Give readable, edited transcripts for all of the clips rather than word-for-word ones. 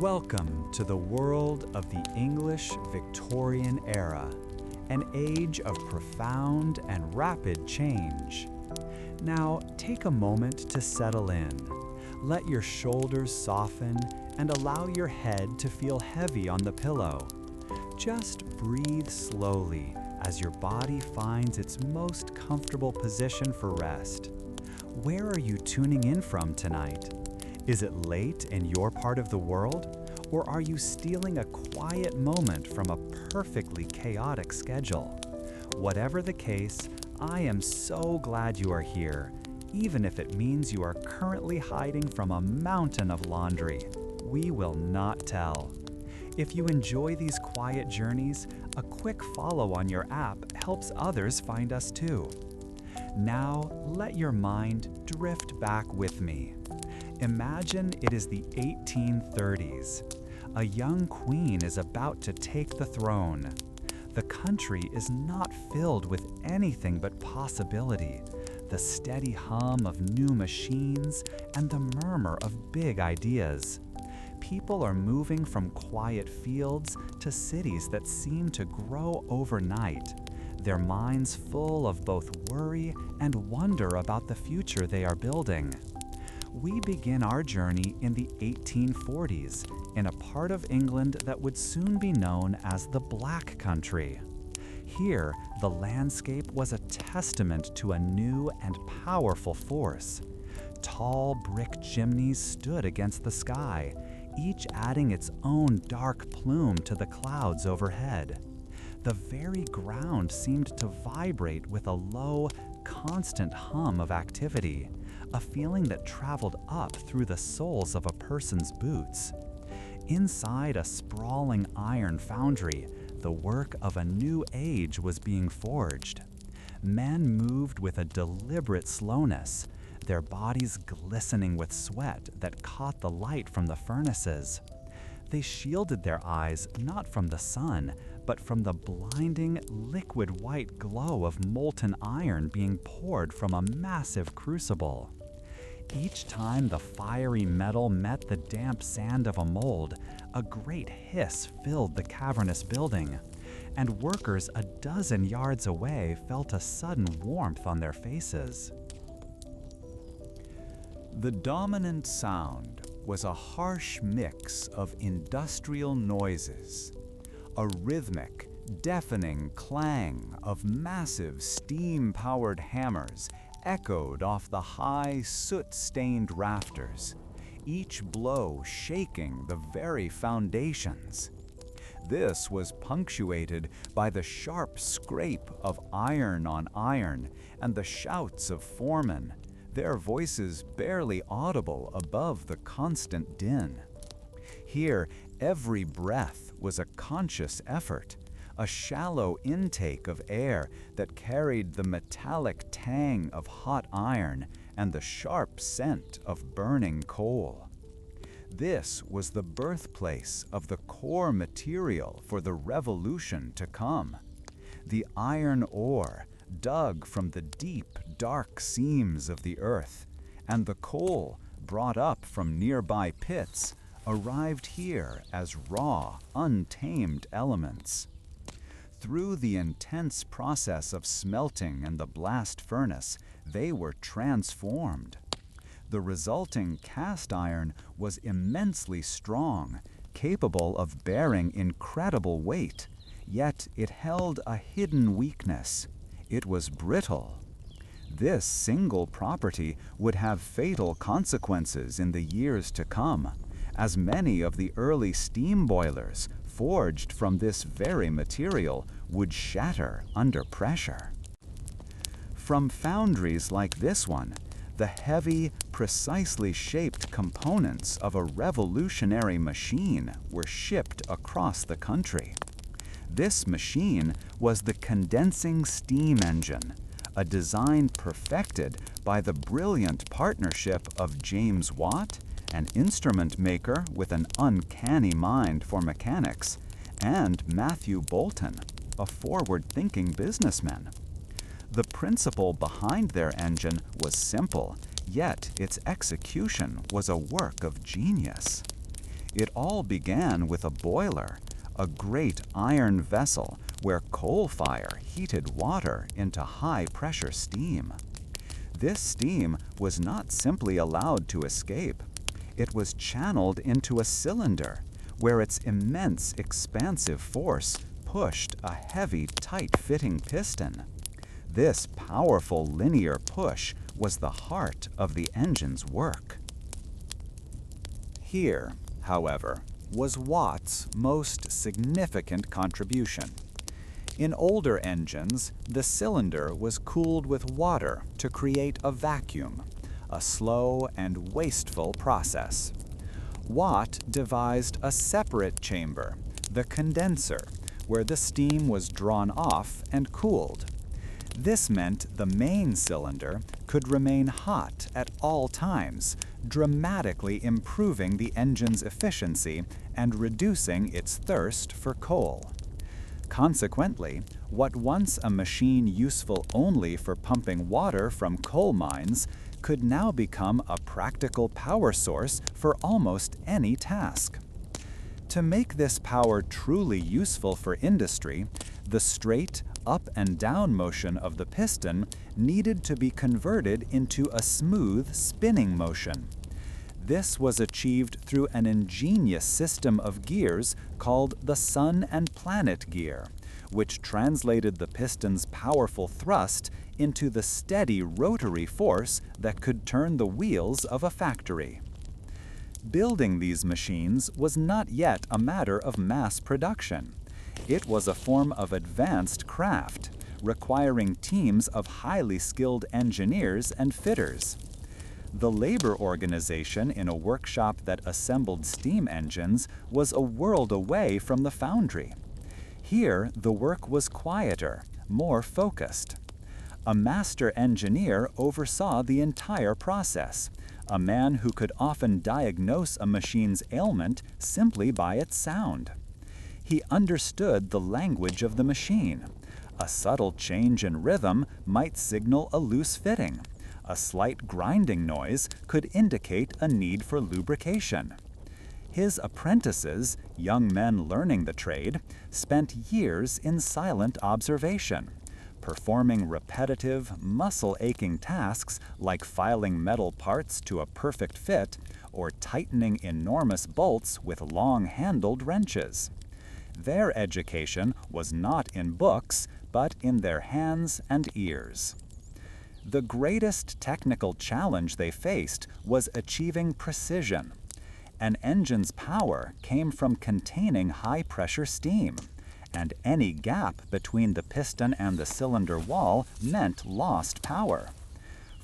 Welcome to the world of the English Victorian Era, an age of profound and rapid change. Now, take a moment to settle in. Let your shoulders soften and allow your head to feel heavy on the pillow. Just breathe slowly as your body finds its most comfortable position for rest. Where are you tuning in from tonight? Is it late in your part of the world, or are you stealing a quiet moment from a perfectly chaotic schedule? Whatever the case, I am so glad you are here, even if it means you are currently hiding from a mountain of laundry. We will not tell. If you enjoy these quiet journeys, a quick follow on your app helps others find us too. Now, let your mind drift back with me. Imagine it is the 1830s. A young queen is about to take the throne. The country is not filled with anything but possibility, the steady hum of new machines and the murmur of big ideas. People are moving from quiet fields to cities that seem to grow overnight, their minds full of both worry and wonder about the future they are building. We begin our journey in the 1840s, in a part of England that would soon be known as the Black Country. Here, the landscape was a testament to a new and powerful force. Tall brick chimneys stood against the sky, each adding its own dark plume to the clouds overhead. The very ground seemed to vibrate with a low, constant hum of activity, a feeling that traveled up through the soles of a person's boots. Inside a sprawling iron foundry, the work of a new age was being forged. Men moved with a deliberate slowness, their bodies glistening with sweat that caught the light from the furnaces. They shielded their eyes not from the sun, but from the blinding, liquid white glow of molten iron being poured from a massive crucible. Each time the fiery metal met the damp sand of a mold, a great hiss filled the cavernous building, and workers a dozen yards away felt a sudden warmth on their faces. The dominant sound was a harsh mix of industrial noises, a rhythmic, deafening clang of massive steam-powered hammers echoed off the high, soot-stained rafters, each blow shaking the very foundations. This was punctuated by the sharp scrape of iron on iron and the shouts of foremen, their voices barely audible above the constant din. Here, every breath was a conscious effort, a shallow intake of air that carried the metallic tang of hot iron and the sharp scent of burning coal. This was the birthplace of the core material for the revolution to come. The iron ore dug from the deep, dark seams of the earth, and the coal brought up from nearby pits arrived here as raw, untamed elements. Through the intense process of smelting and the blast furnace, they were transformed. The resulting cast iron was immensely strong, capable of bearing incredible weight, yet it held a hidden weakness. It was brittle. This single property would have fatal consequences in the years to come, as many of the early steam boilers forged from this very material would shatter under pressure. From foundries like this one, the heavy, precisely shaped components of a revolutionary machine were shipped across the country. This machine was the condensing steam engine, a design perfected by the brilliant partnership of James Watt, an instrument maker with an uncanny mind for mechanics, and Matthew Boulton, a forward-thinking businessman. The principle behind their engine was simple, yet its execution was a work of genius. It all began with a boiler, a great iron vessel where coal fire heated water into high-pressure steam. This steam was not simply allowed to escape. It was channeled into a cylinder, where its immense expansive force pushed a heavy, tight-fitting piston. This powerful linear push was the heart of the engine's work. Here, however, was Watt's most significant contribution. In older engines, the cylinder was cooled with water to create a vacuum, a slow and wasteful process. Watt devised a separate chamber, the condenser, where the steam was drawn off and cooled. This meant the main cylinder could remain hot at all times, dramatically improving the engine's efficiency and reducing its thirst for coal. Consequently, what once a machine useful only for pumping water from coal mines could now become a practical power source for almost any task. To make this power truly useful for industry, the straight up and down motion of the piston needed to be converted into a smooth spinning motion. This was achieved through an ingenious system of gears called the sun and planet gear, which translated the piston's powerful thrust into the steady rotary force that could turn the wheels of a factory. Building these machines was not yet a matter of mass production. It was a form of advanced craft, requiring teams of highly skilled engineers and fitters. The labor organization in a workshop that assembled steam engines was a world away from the foundry. Here, the work was quieter, more focused. A master engineer oversaw the entire process, a man who could often diagnose a machine's ailment simply by its sound. He understood the language of the machine. A subtle change in rhythm might signal a loose fitting. A slight grinding noise could indicate a need for lubrication. His apprentices, young men learning the trade, spent years in silent observation, performing repetitive, muscle-aching tasks like filing metal parts to a perfect fit or tightening enormous bolts with long-handled wrenches. Their education was not in books, but in their hands and ears. The greatest technical challenge they faced was achieving precision. An engine's power came from containing high-pressure steam, and any gap between the piston and the cylinder wall meant lost power.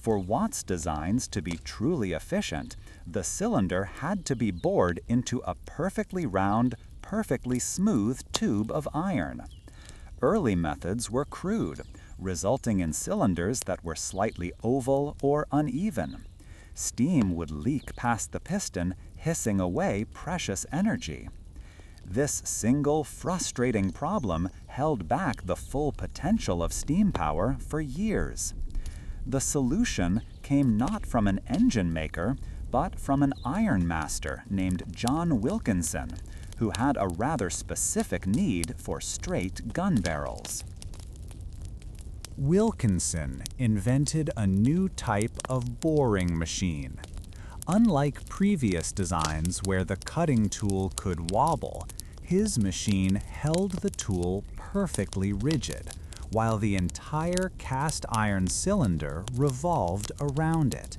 For Watt's designs to be truly efficient, the cylinder had to be bored into a perfectly round, perfectly smooth tube of iron. Early methods were crude, resulting in cylinders that were slightly oval or uneven. Steam would leak past the piston, hissing away precious energy. This single, frustrating problem held back the full potential of steam power for years. The solution came not from an engine maker, but from an iron master named John Wilkinson, who had a rather specific need for straight gun barrels. Wilkinson invented a new type of boring machine. Unlike previous designs where the cutting tool could wobble, his machine held the tool perfectly rigid, while the entire cast iron cylinder revolved around it.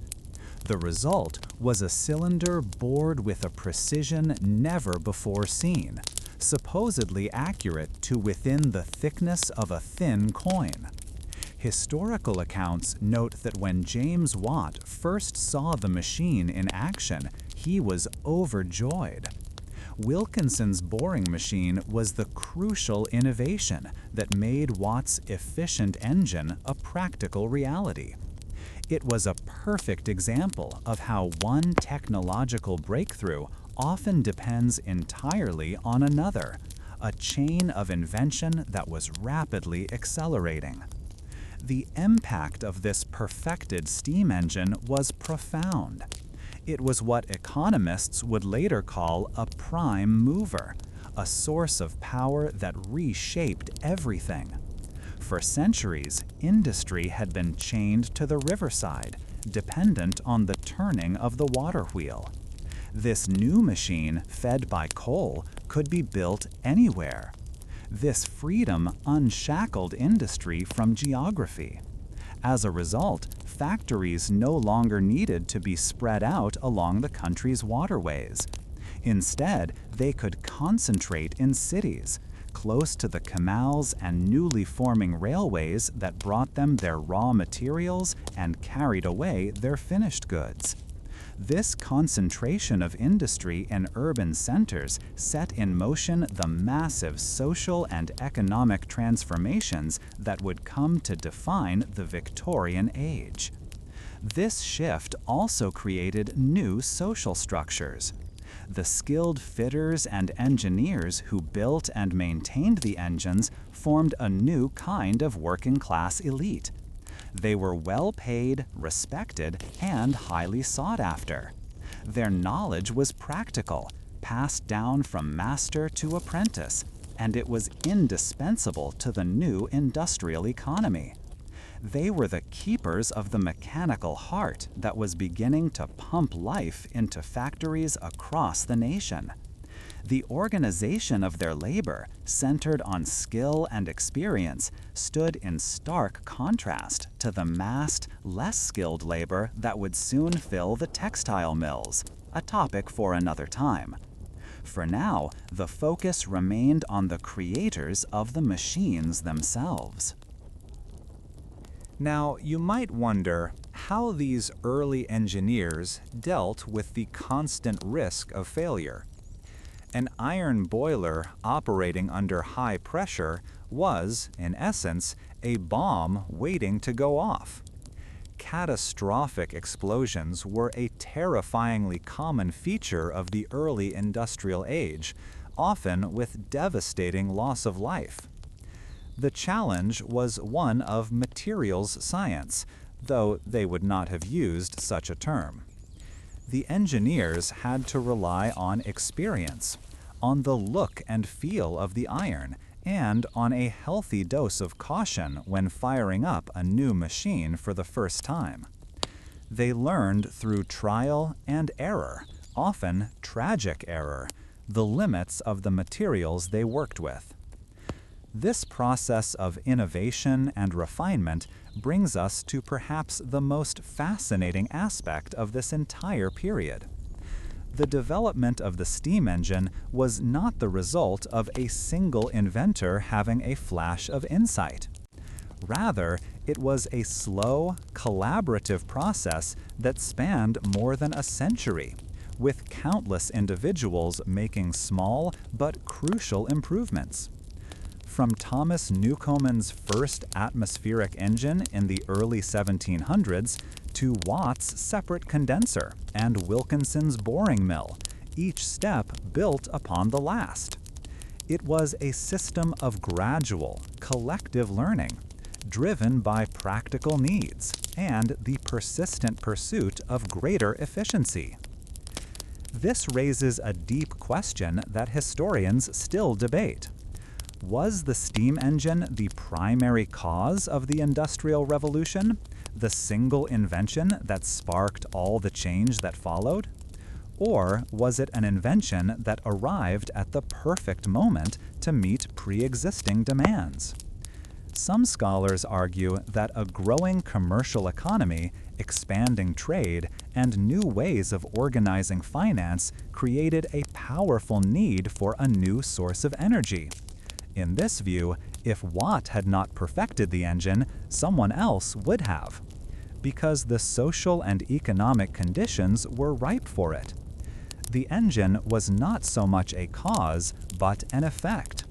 The result was a cylinder bored with a precision never before seen, supposedly accurate to within the thickness of a thin coin. Historical accounts note that when James Watt first saw the machine in action, he was overjoyed. Wilkinson's boring machine was the crucial innovation that made Watt's efficient engine a practical reality. It was a perfect example of how one technological breakthrough often depends entirely on another, a chain of invention that was rapidly accelerating. The impact of this perfected steam engine was profound. It was what economists would later call a prime mover, a source of power that reshaped everything. For centuries, industry had been chained to the riverside, dependent on the turning of the water wheel. This new machine, fed by coal, could be built anywhere. This freedom unshackled industry from geography. As a result, factories no longer needed to be spread out along the country's waterways. Instead, they could concentrate in cities, close to the canals and newly forming railways that brought them their raw materials and carried away their finished goods. This concentration of industry in urban centers set in motion the massive social and economic transformations that would come to define the Victorian Age. This shift also created new social structures. The skilled fitters and engineers who built and maintained the engines formed a new kind of working-class elite. They were well-paid, respected, and highly sought after. Their knowledge was practical, passed down from master to apprentice, and it was indispensable to the new industrial economy. They were the keepers of the mechanical heart that was beginning to pump life into factories across the nation. The organization of their labor, centered on skill and experience, stood in stark contrast to the massed, less skilled labor that would soon fill the textile mills, a topic for another time. For now, the focus remained on the creators of the machines themselves. Now, you might wonder how these early engineers dealt with the constant risk of failure. An iron boiler operating under high pressure was, in essence, a bomb waiting to go off. Catastrophic explosions were a terrifyingly common feature of the early industrial age, often with devastating loss of life. The challenge was one of materials science, though they would not have used such a term. The engineers had to rely on experience, on the look and feel of the iron, and on a healthy dose of caution when firing up a new machine for the first time. They learned through trial and error, often tragic error, the limits of the materials they worked with. This process of innovation and refinement brings us to perhaps the most fascinating aspect of this entire period. The development of the steam engine was not the result of a single inventor having a flash of insight. Rather, it was a slow, collaborative process that spanned more than a century, with countless individuals making small but crucial improvements. From Thomas Newcomen's first atmospheric engine in the early 1700s to Watt's separate condenser and Wilkinson's boring mill, each step built upon the last. It was a system of gradual, collective learning, driven by practical needs and the persistent pursuit of greater efficiency. This raises a deep question that historians still debate. Was the steam engine the primary cause of the Industrial Revolution, the single invention that sparked all the change that followed? Or was it an invention that arrived at the perfect moment to meet pre-existing demands? Some scholars argue that a growing commercial economy, expanding trade, and new ways of organizing finance created a powerful need for a new source of energy. In this view, if Watt had not perfected the engine, someone else would have, because the social and economic conditions were ripe for it. The engine was not so much a cause, but an effect,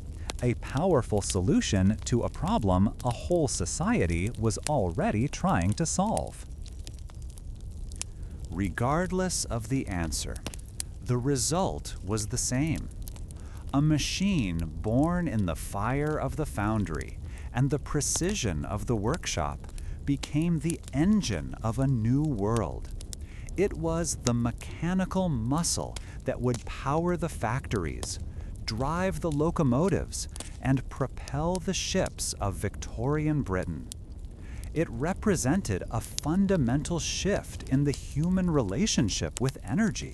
a powerful solution to a problem a whole society was already trying to solve. Regardless of the answer, the result was the same. A machine born in the fire of the foundry and the precision of the workshop became the engine of a new world. It was the mechanical muscle that would power the factories, drive the locomotives, and propel the ships of Victorian Britain. It represented a fundamental shift in the human relationship with energy,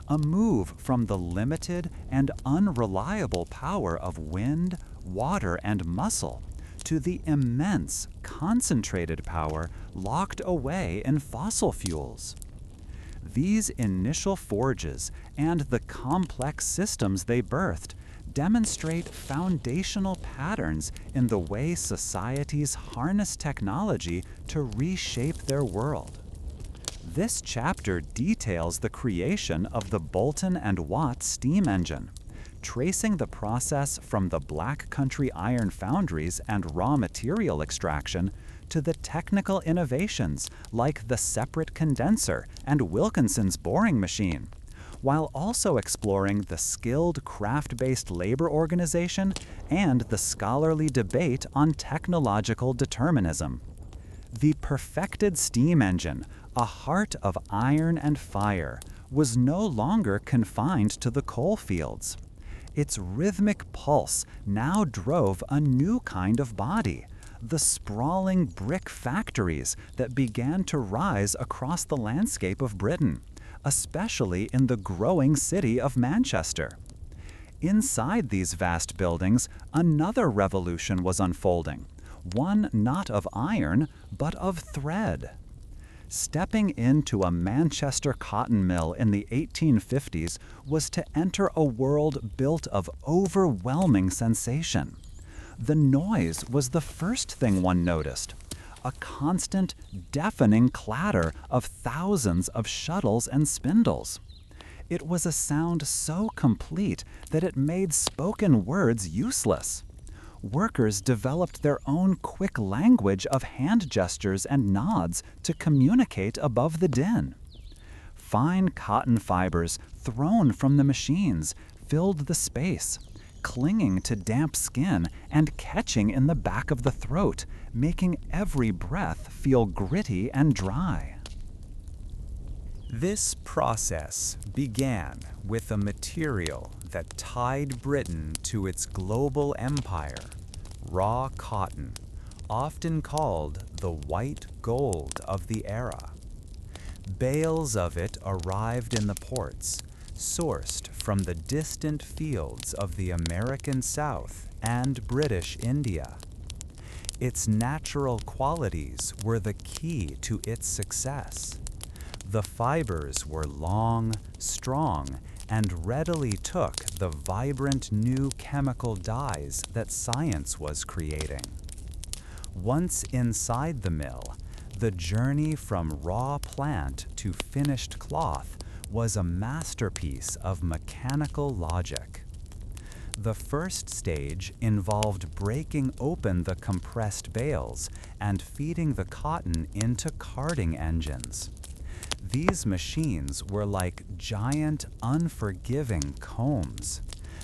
a move from the limited and unreliable power of wind, water, and muscle to the immense, concentrated power locked away in fossil fuels. These initial forges and the complex systems they birthed demonstrate foundational patterns in the way societies harness technology to reshape their world. This chapter details the creation of the Boulton and Watt steam engine, tracing the process from the Black Country iron foundries and raw material extraction to the technical innovations like the separate condenser and Wilkinson's boring machine, while also exploring the skilled craft-based labor organization and the scholarly debate on technological determinism. The perfected steam engine, a heart of iron and fire, was no longer confined to the coal fields. Its rhythmic pulse now drove a new kind of body, the sprawling brick factories that began to rise across the landscape of Britain, especially in the growing city of Manchester. Inside these vast buildings, another revolution was unfolding, one not of iron, but of thread. Stepping into a Manchester cotton mill in the 1850s was to enter a world built of overwhelming sensation. The noise was the first thing one noticed, a constant, deafening clatter of thousands of shuttles and spindles. It was a sound so complete that it made spoken words useless. Workers developed their own quick language of hand gestures and nods to communicate above the din. Fine cotton fibers thrown from the machines filled the space, clinging to damp skin and catching in the back of the throat, making every breath feel gritty and dry. This process began with a material that tied Britain to its global empire, raw cotton, often called the white gold of the era. Bales of it arrived in the ports, sourced from the distant fields of the American South and British India. Its natural qualities were the key to its success. The fibers were long, strong, and readily took the vibrant new chemical dyes that science was creating. Once inside the mill, the journey from raw plant to finished cloth was a masterpiece of mechanical logic. The first stage involved breaking open the compressed bales and feeding the cotton into carding engines. These machines were like giant, unforgiving combs.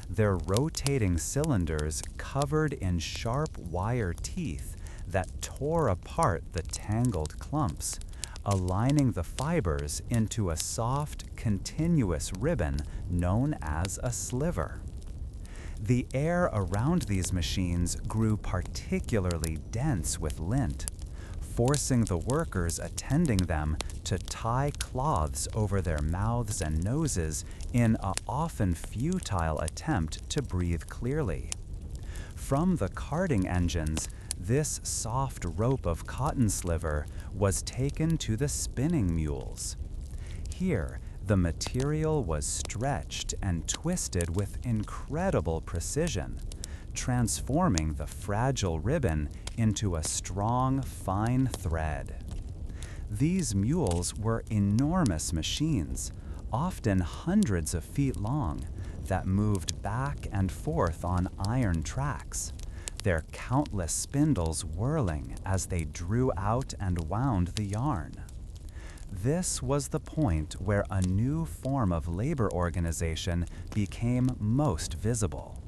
Their rotating cylinders covered in sharp wire teeth that tore apart the tangled clumps, aligning the fibers into a soft, continuous ribbon known as a sliver. The air around these machines grew particularly dense with lint, forcing the workers attending them to tie cloths over their mouths and noses in an often futile attempt to breathe clearly. From the carding engines, this soft rope of cotton sliver was taken to the spinning mules. Here, the material was stretched and twisted with incredible precision, transforming the fragile ribbon into a strong, fine thread. These mules were enormous machines, often hundreds of feet long, that moved back and forth on iron tracks, their countless spindles whirling as they drew out and wound the yarn. This was the point where a new form of labor organization became most visible.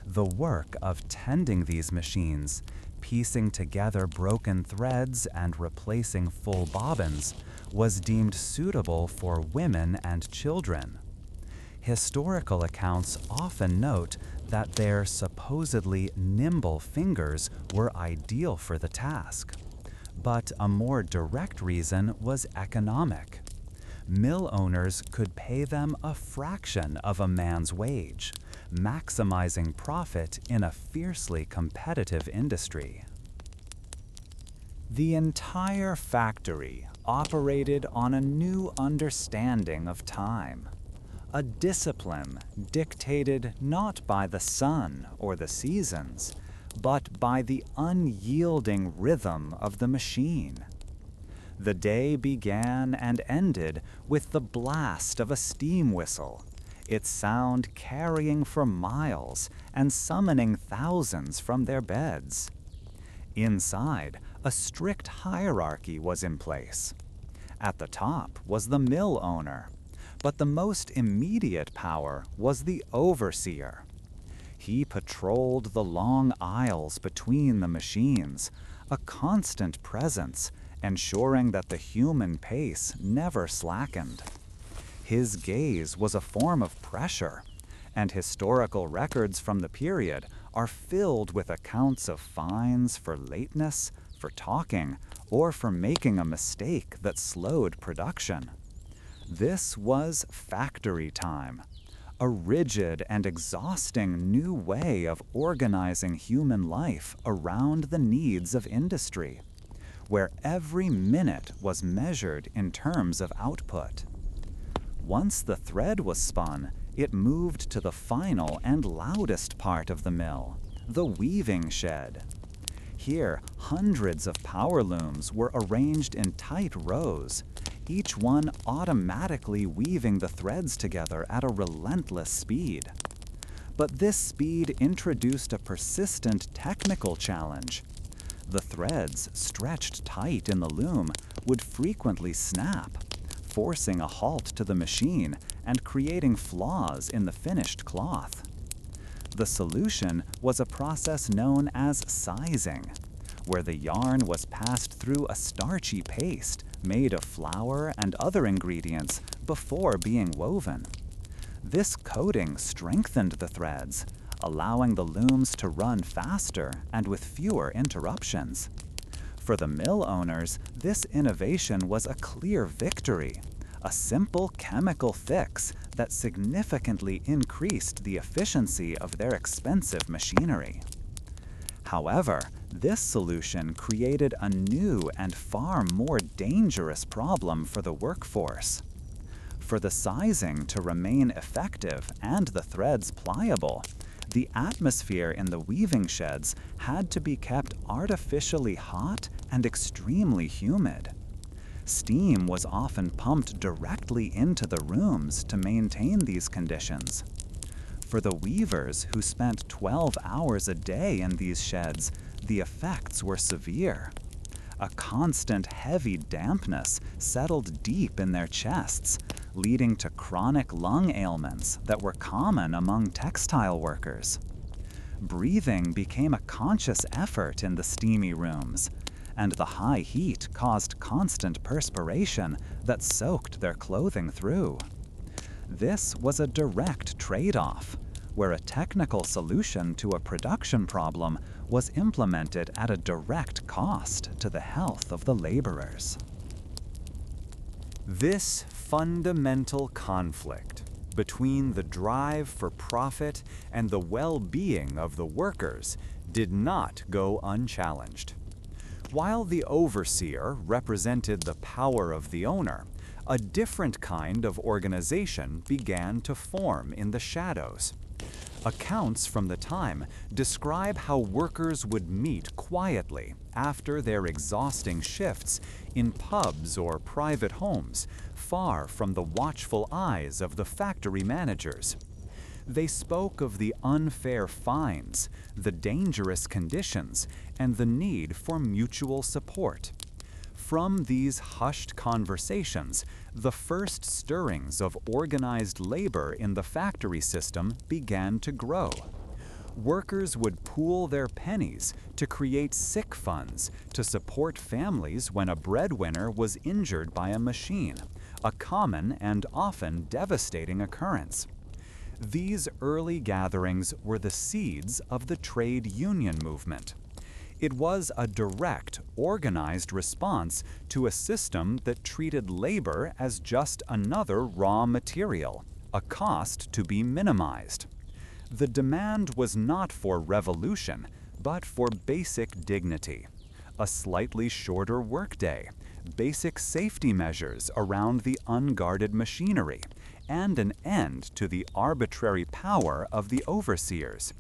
The work of tending these machines, Piecing together broken threads and replacing full bobbins was deemed suitable for women and children. Historical accounts often note that their supposedly nimble fingers were ideal for the task. But a more direct reason was economic. Mill owners could pay them a fraction of a man's wage, maximizing profit in a fiercely competitive industry. The entire factory operated on a new understanding of time, a discipline dictated not by the sun or the seasons, but by the unyielding rhythm of the machine. The day began and ended with the blast of a steam whistle, its sound carrying for miles and summoning thousands from their beds. Inside, a strict hierarchy was in place. At the top was the mill owner, but the most immediate power was the overseer. He patrolled the long aisles between the machines, a constant presence, ensuring that the human pace never slackened. His gaze was a form of pressure, and historical records from the period are filled with accounts of fines for lateness, for talking, or for making a mistake that slowed production. This was factory time, a rigid and exhausting new way of organizing human life around the needs of industry, where every minute was measured in terms of output. Once the thread was spun, it moved to the final and loudest part of the mill, the weaving shed. Here, hundreds of power looms were arranged in tight rows, each one automatically weaving the threads together at a relentless speed. But this speed introduced a persistent technical challenge. The threads, stretched tight in the loom, would frequently snap, forcing a halt to the machine and creating flaws in the finished cloth. The solution was a process known as sizing, where the yarn was passed through a starchy paste made of flour and other ingredients before being woven. This coating strengthened the threads, allowing the looms to run faster and with fewer interruptions. For the mill owners, this innovation was a clear victory, a simple chemical fix that significantly increased the efficiency of their expensive machinery. However, this solution created a new and far more dangerous problem for the workforce. For the sizing to remain effective and the threads pliable, the atmosphere in the weaving sheds had to be kept artificially hot and extremely humid. Steam was often pumped directly into the rooms to maintain these conditions. For the weavers who spent 12 hours a day in these sheds, the effects were severe. A constant heavy dampness settled deep in their chests, leading to chronic lung ailments that were common among textile workers. Breathing became a conscious effort in the steamy rooms, and the high heat caused constant perspiration that soaked their clothing through. This was a direct trade-off, where a technical solution to a production problem was implemented at a direct cost to the health of the laborers. This fundamental conflict between the drive for profit and the well-being of the workers did not go unchallenged. While the overseer represented the power of the owner, a different kind of organization began to form in the shadows. Accounts from the time describe how workers would meet quietly after their exhausting shifts in pubs or private homes, far from the watchful eyes of the factory managers. They spoke of the unfair fines, the dangerous conditions, and the need for mutual support. From these hushed conversations, the first stirrings of organized labor in the factory system began to grow. Workers would pool their pennies to create sick funds to support families when a breadwinner was injured by a machine, a common and often devastating occurrence. These early gatherings were the seeds of the trade union movement. It was a direct, organized response to a system that treated labor as just another raw material, a cost to be minimized. The demand was not for revolution, but for basic dignity. A slightly shorter workday, basic safety measures around the unguarded machinery, and an end to the arbitrary power of the overseers.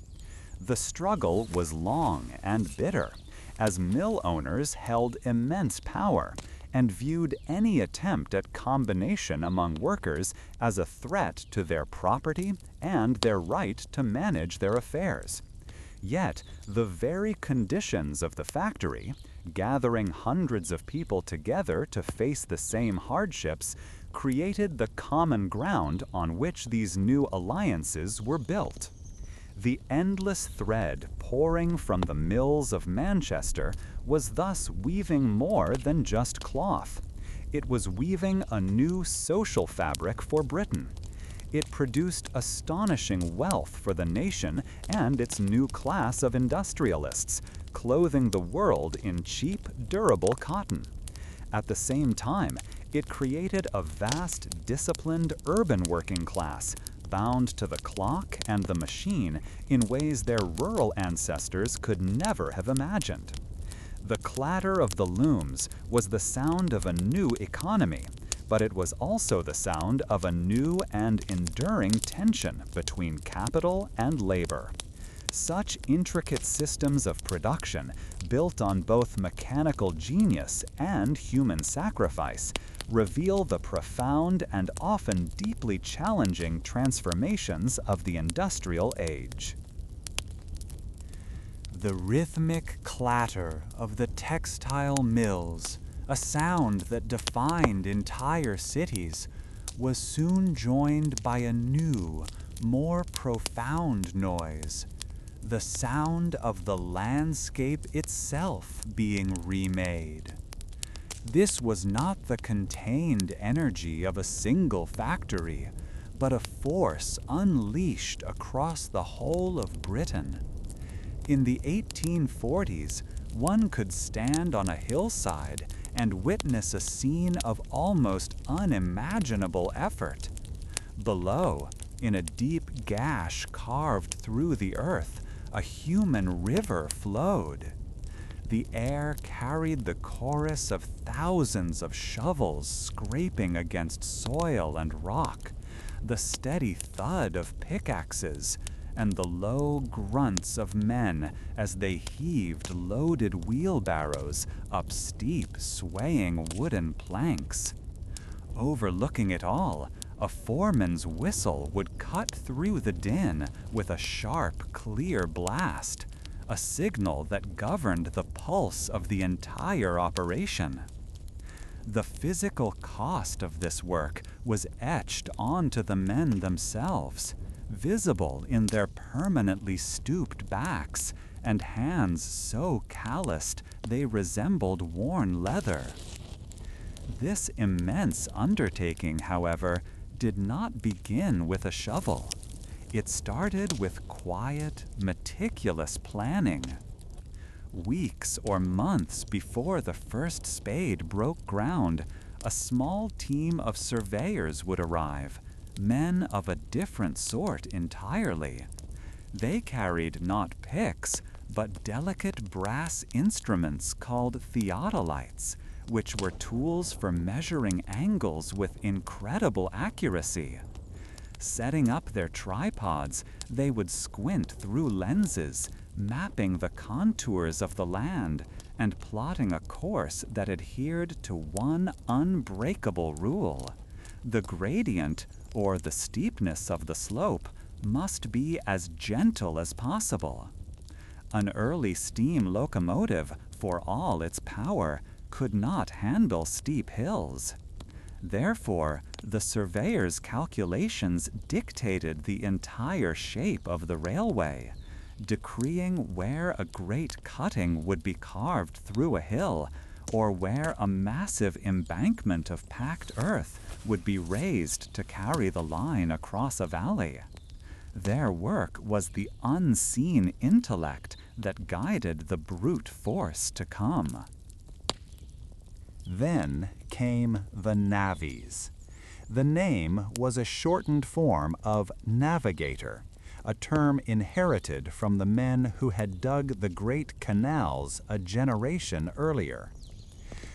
The struggle was long and bitter, as mill owners held immense power and viewed any attempt at combination among workers as a threat to their property and their right to manage their affairs. Yet, the very conditions of the factory, gathering hundreds of people together to face the same hardships, created the common ground on which these new alliances were built. The endless thread pouring from the mills of Manchester was thus weaving more than just cloth. It was weaving a new social fabric for Britain. It produced astonishing wealth for the nation and its new class of industrialists, clothing the world in cheap, durable cotton. At the same time, it created a vast, disciplined urban working class, bound to the clock and the machine in ways their rural ancestors could never have imagined. The clatter of the looms was the sound of a new economy, but it was also the sound of a new and enduring tension between capital and labor. Such intricate systems of production, built on both mechanical genius and human sacrifice, reveal the profound and often deeply challenging transformations of the industrial age. The rhythmic clatter of the textile mills, a sound that defined entire cities, was soon joined by a new, more profound noise, the sound of the landscape itself being remade. This was not the contained energy of a single factory, but a force unleashed across the whole of Britain. In the 1840s, one could stand on a hillside and witness a scene of almost unimaginable effort. Below, in a deep gash carved through the earth, a human river flowed. The air carried the chorus of thousands of shovels scraping against soil and rock, the steady thud of pickaxes, and the low grunts of men as they heaved loaded wheelbarrows up steep, swaying wooden planks. Overlooking it all, a foreman's whistle would cut through the din with a sharp, clear blast, a signal that governed the pulse of the entire operation. The physical cost of this work was etched onto the men themselves, visible in their permanently stooped backs and hands so calloused they resembled worn leather. This immense undertaking, however, did not begin with a shovel. It started with quiet, meticulous planning. Weeks or months before the first spade broke ground, a small team of surveyors would arrive, men of a different sort entirely. They carried not picks, but delicate brass instruments called theodolites, which were tools for measuring angles with incredible accuracy. Setting up their tripods, they would squint through lenses, mapping the contours of the land and plotting a course that adhered to one unbreakable rule. The gradient, or the steepness of the slope, must be as gentle as possible. An early steam locomotive, for all its power, could not handle steep hills. Therefore, the surveyor's calculations dictated the entire shape of the railway, decreeing where a great cutting would be carved through a hill, or where a massive embankment of packed earth would be raised to carry the line across a valley. Their work was the unseen intellect that guided the brute force to come. Then came the navvies. The name was a shortened form of navigator, a term inherited from the men who had dug the great canals a generation earlier.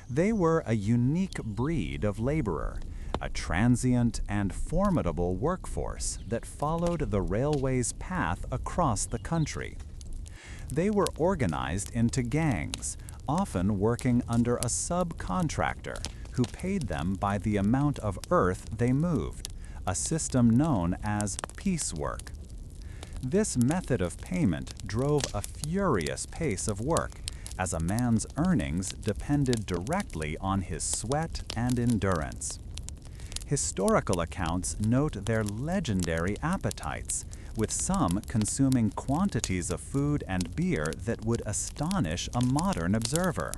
They were a unique breed of laborer, a transient and formidable workforce that followed the railway's path across the country. They were organized into gangs, often working under a subcontractor who paid them by the amount of earth they moved, a system known as piecework. This method of payment drove a furious pace of work, as a man's earnings depended directly on his sweat and endurance. Historical accounts note their legendary appetites, with some consuming quantities of food and beer that would astonish a modern observer.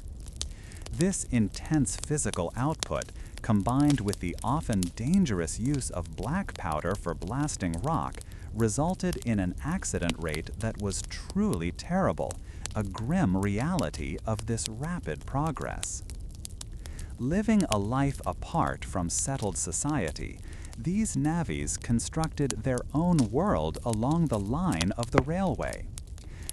This intense physical output, combined with the often dangerous use of black powder for blasting rock, resulted in an accident rate that was truly terrible, a grim reality of this rapid progress. Living a life apart from settled society, these navvies constructed their own world along the line of the railway.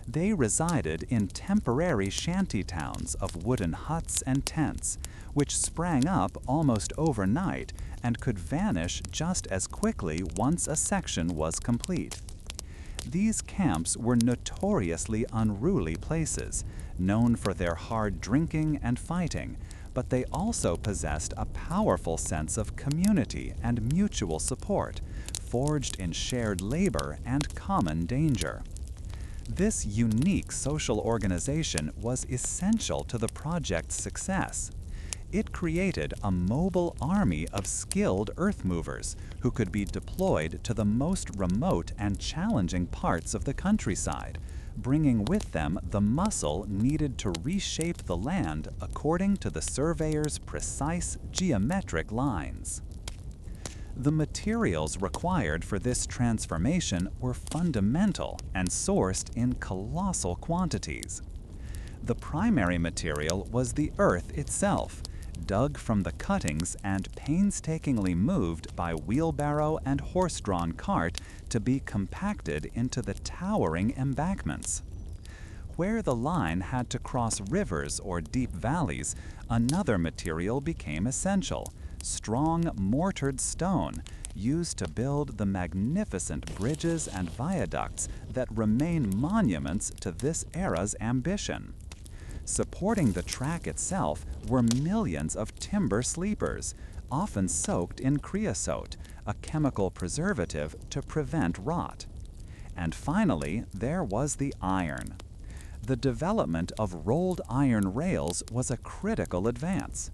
They resided in temporary shanty towns of wooden huts and tents, which sprang up almost overnight and could vanish just as quickly once a section was complete. These camps were notoriously unruly places, known for their hard drinking and fighting, but they also possessed a powerful sense of community and mutual support, forged in shared labor and common danger. This unique social organization was essential to the project's success. It created a mobile army of skilled earth movers who could be deployed to the most remote and challenging parts of the countryside, bringing with them the muscle needed to reshape the land according to the surveyor's precise geometric lines. The materials required for this transformation were fundamental and sourced in colossal quantities. The primary material was the earth itself, dug from the cuttings and painstakingly moved by wheelbarrow and horse-drawn cart to be compacted into the towering embankments. Where the line had to cross rivers or deep valleys, another material became essential: strong mortared stone, used to build the magnificent bridges and viaducts that remain monuments to this era's ambition. Supporting the track itself were millions of timber sleepers, often soaked in creosote, a chemical preservative to prevent rot. And finally, there was the iron. The development of rolled iron rails was a critical advance.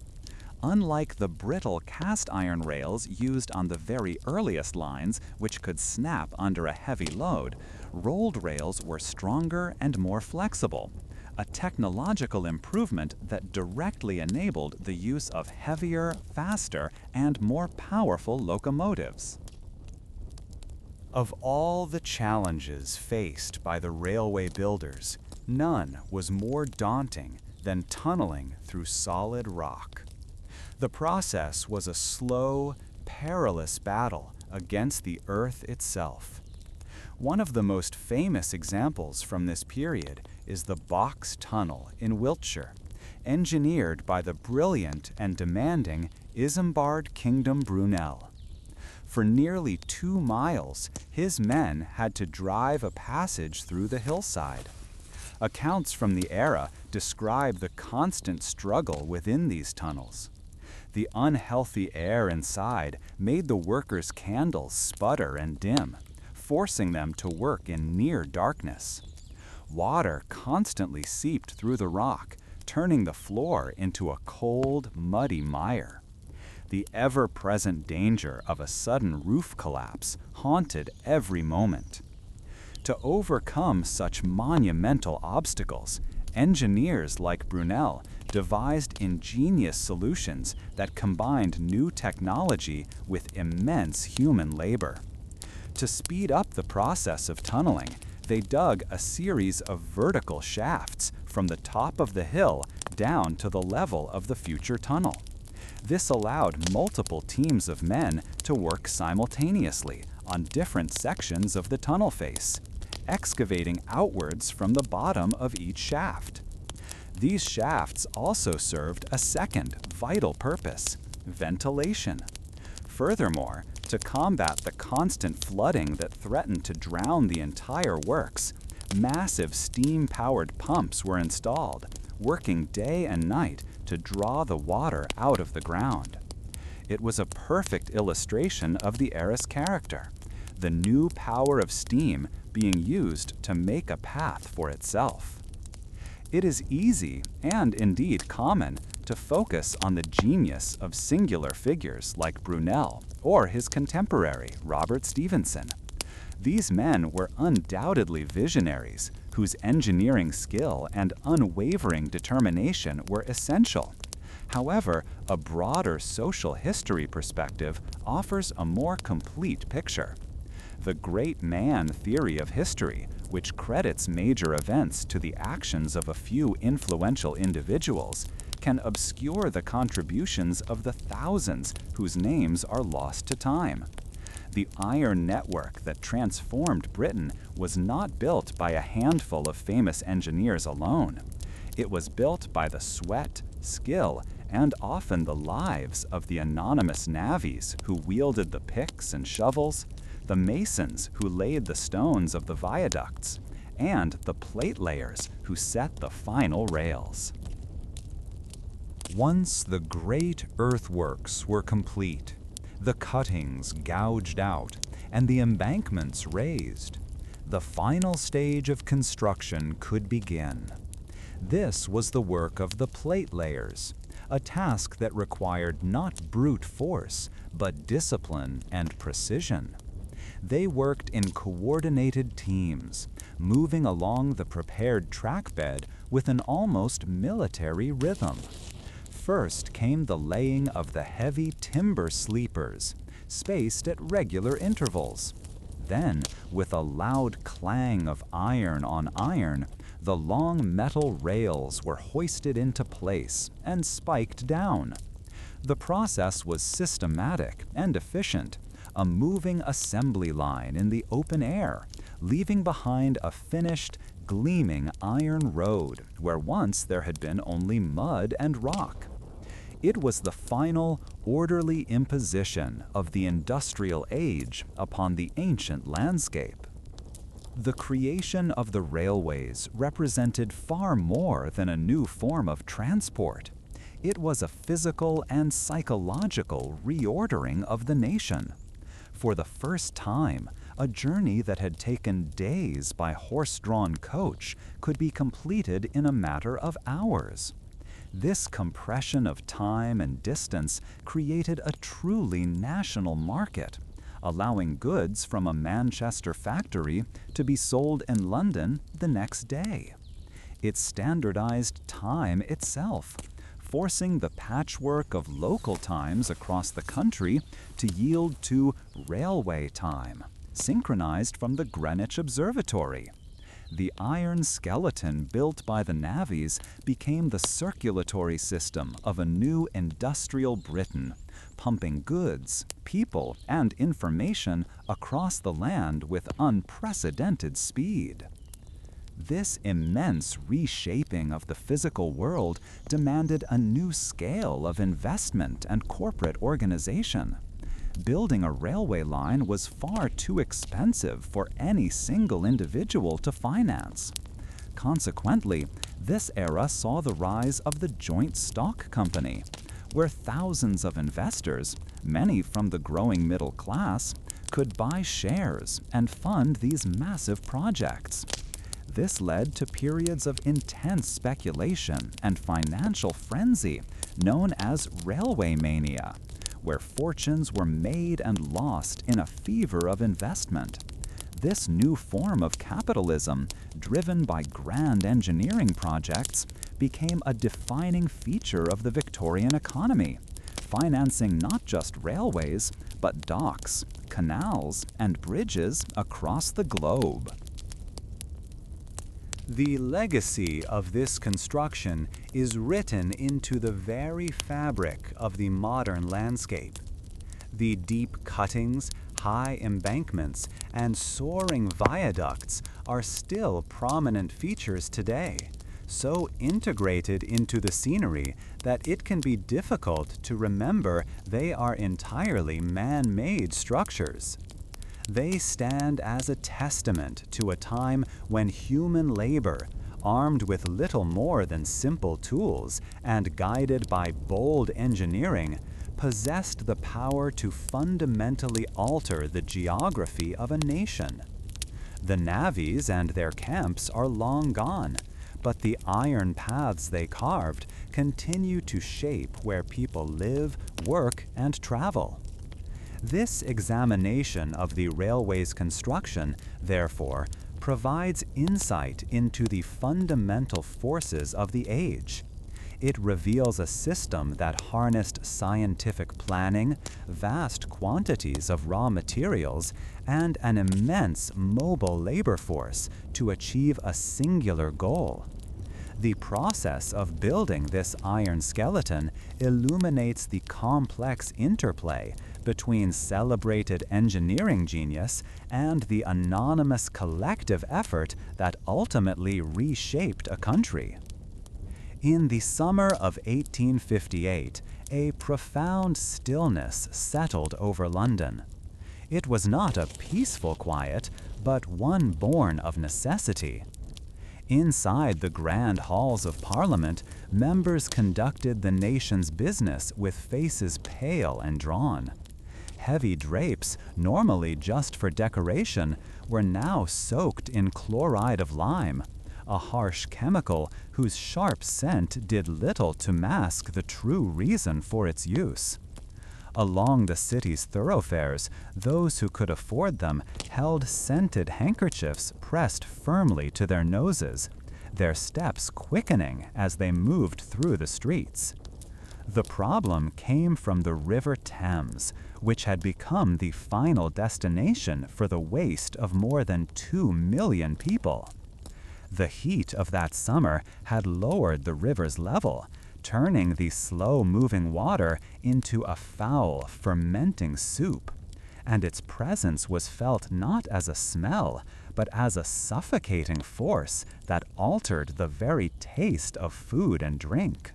Unlike the brittle cast iron rails used on the very earliest lines, which could snap under a heavy load, rolled rails were stronger and more flexible, a technological improvement that directly enabled the use of heavier, faster, and more powerful locomotives. Of all the challenges faced by the railway builders, none was more daunting than tunneling through solid rock. The process was a slow, perilous battle against the earth itself. One of the most famous examples from this period is the Box Tunnel in Wiltshire, engineered by the brilliant and demanding Isambard Kingdom Brunel. For nearly 2 miles, his men had to drive a passage through the hillside. Accounts from the era describe the constant struggle within these tunnels. The unhealthy air inside made the workers' candles sputter and dim, forcing them to work in near darkness. Water constantly seeped through the rock, turning the floor into a cold, muddy mire. The ever-present danger of a sudden roof collapse haunted every moment. To overcome such monumental obstacles, engineers like Brunel devised ingenious solutions that combined new technology with immense human labor. To speed up the process of tunneling, they dug a series of vertical shafts from the top of the hill down to the level of the future tunnel. This allowed multiple teams of men to work simultaneously on different sections of the tunnel face, excavating outwards from the bottom of each shaft. These shafts also served a second vital purpose: ventilation. Furthermore, to combat the constant flooding that threatened to drown the entire works, massive steam-powered pumps were installed, working day and night to draw the water out of the ground. It was a perfect illustration of the era's character, the new power of steam being used to make a path for itself. It is easy, and indeed common, to focus on the genius of singular figures like Brunel or his contemporary, Robert Stephenson. These men were undoubtedly visionaries whose engineering skill and unwavering determination were essential. However, a broader social history perspective offers a more complete picture. The great man theory of history, which credits major events to the actions of a few influential individuals, can obscure the contributions of the thousands whose names are lost to time. The iron network that transformed Britain was not built by a handful of famous engineers alone. It was built by the sweat, skill, and often the lives of the anonymous navvies who wielded the picks and shovels, the masons who laid the stones of the viaducts, and the plate layers who set the final rails. Once the great earthworks were complete, the cuttings gouged out, and the embankments raised, the final stage of construction could begin. This was the work of the plate layers, a task that required not brute force, but discipline and precision. They worked in coordinated teams, moving along the prepared track bed with an almost military rhythm. First came the laying of the heavy timber sleepers, spaced at regular intervals. Then, with a loud clang of iron on iron, the long metal rails were hoisted into place and spiked down. The process was systematic and efficient, a moving assembly line in the open air, leaving behind a finished, gleaming iron road where once there had been only mud and rock. It was the final, orderly imposition of the industrial age upon the ancient landscape. The creation of the railways represented far more than a new form of transport. It was a physical and psychological reordering of the nation. For the first time, a journey that had taken days by horse-drawn coach could be completed in a matter of hours. This compression of time and distance created a truly national market, allowing goods from a Manchester factory to be sold in London the next day. It standardized time itself, forcing the patchwork of local times across the country to yield to railway time, synchronized from the Greenwich Observatory. The iron skeleton built by the navvies became the circulatory system of a new industrial Britain, pumping goods, people, and information across the land with unprecedented speed. This immense reshaping of the physical world demanded a new scale of investment and corporate organization. Building a railway line was far too expensive for any single individual to finance. Consequently, this era saw the rise of the joint stock company, where thousands of investors, many from the growing middle class, could buy shares and fund these massive projects. This led to periods of intense speculation and financial frenzy known as railway mania, where fortunes were made and lost in a fever of investment. This new form of capitalism, driven by grand engineering projects, became a defining feature of the Victorian economy, financing not just railways, but docks, canals, and bridges across the globe. The legacy of this construction is written into the very fabric of the modern landscape. The deep cuttings, high embankments, and soaring viaducts are still prominent features today, so integrated into the scenery that it can be difficult to remember they are entirely man-made structures. They stand as a testament to a time when human labor, armed with little more than simple tools and guided by bold engineering, possessed the power to fundamentally alter the geography of a nation. The navvies and their camps are long gone, but the iron paths they carved continue to shape where people live, work, and travel. This examination of the railway's construction, therefore, provides insight into the fundamental forces of the age. It reveals a system that harnessed scientific planning, vast quantities of raw materials, and an immense mobile labor force to achieve a singular goal. The process of building this iron skeleton illuminates the complex interplay between celebrated engineering genius and the anonymous collective effort that ultimately reshaped a country. In the summer of 1858, a profound stillness settled over London. It was not a peaceful quiet, but one born of necessity. Inside the grand halls of Parliament, members conducted the nation's business with faces pale and drawn. Heavy drapes, normally just for decoration, were now soaked in chloride of lime, a harsh chemical whose sharp scent did little to mask the true reason for its use. Along the city's thoroughfares, those who could afford them held scented handkerchiefs pressed firmly to their noses, their steps quickening as they moved through the streets. The problem came from the River Thames, which had become the final destination for the waste of more than 2 million people. The heat of that summer had lowered the river's level, turning the slow-moving water into a foul, fermenting soup, and its presence was felt not as a smell, but as a suffocating force that altered the very taste of food and drink.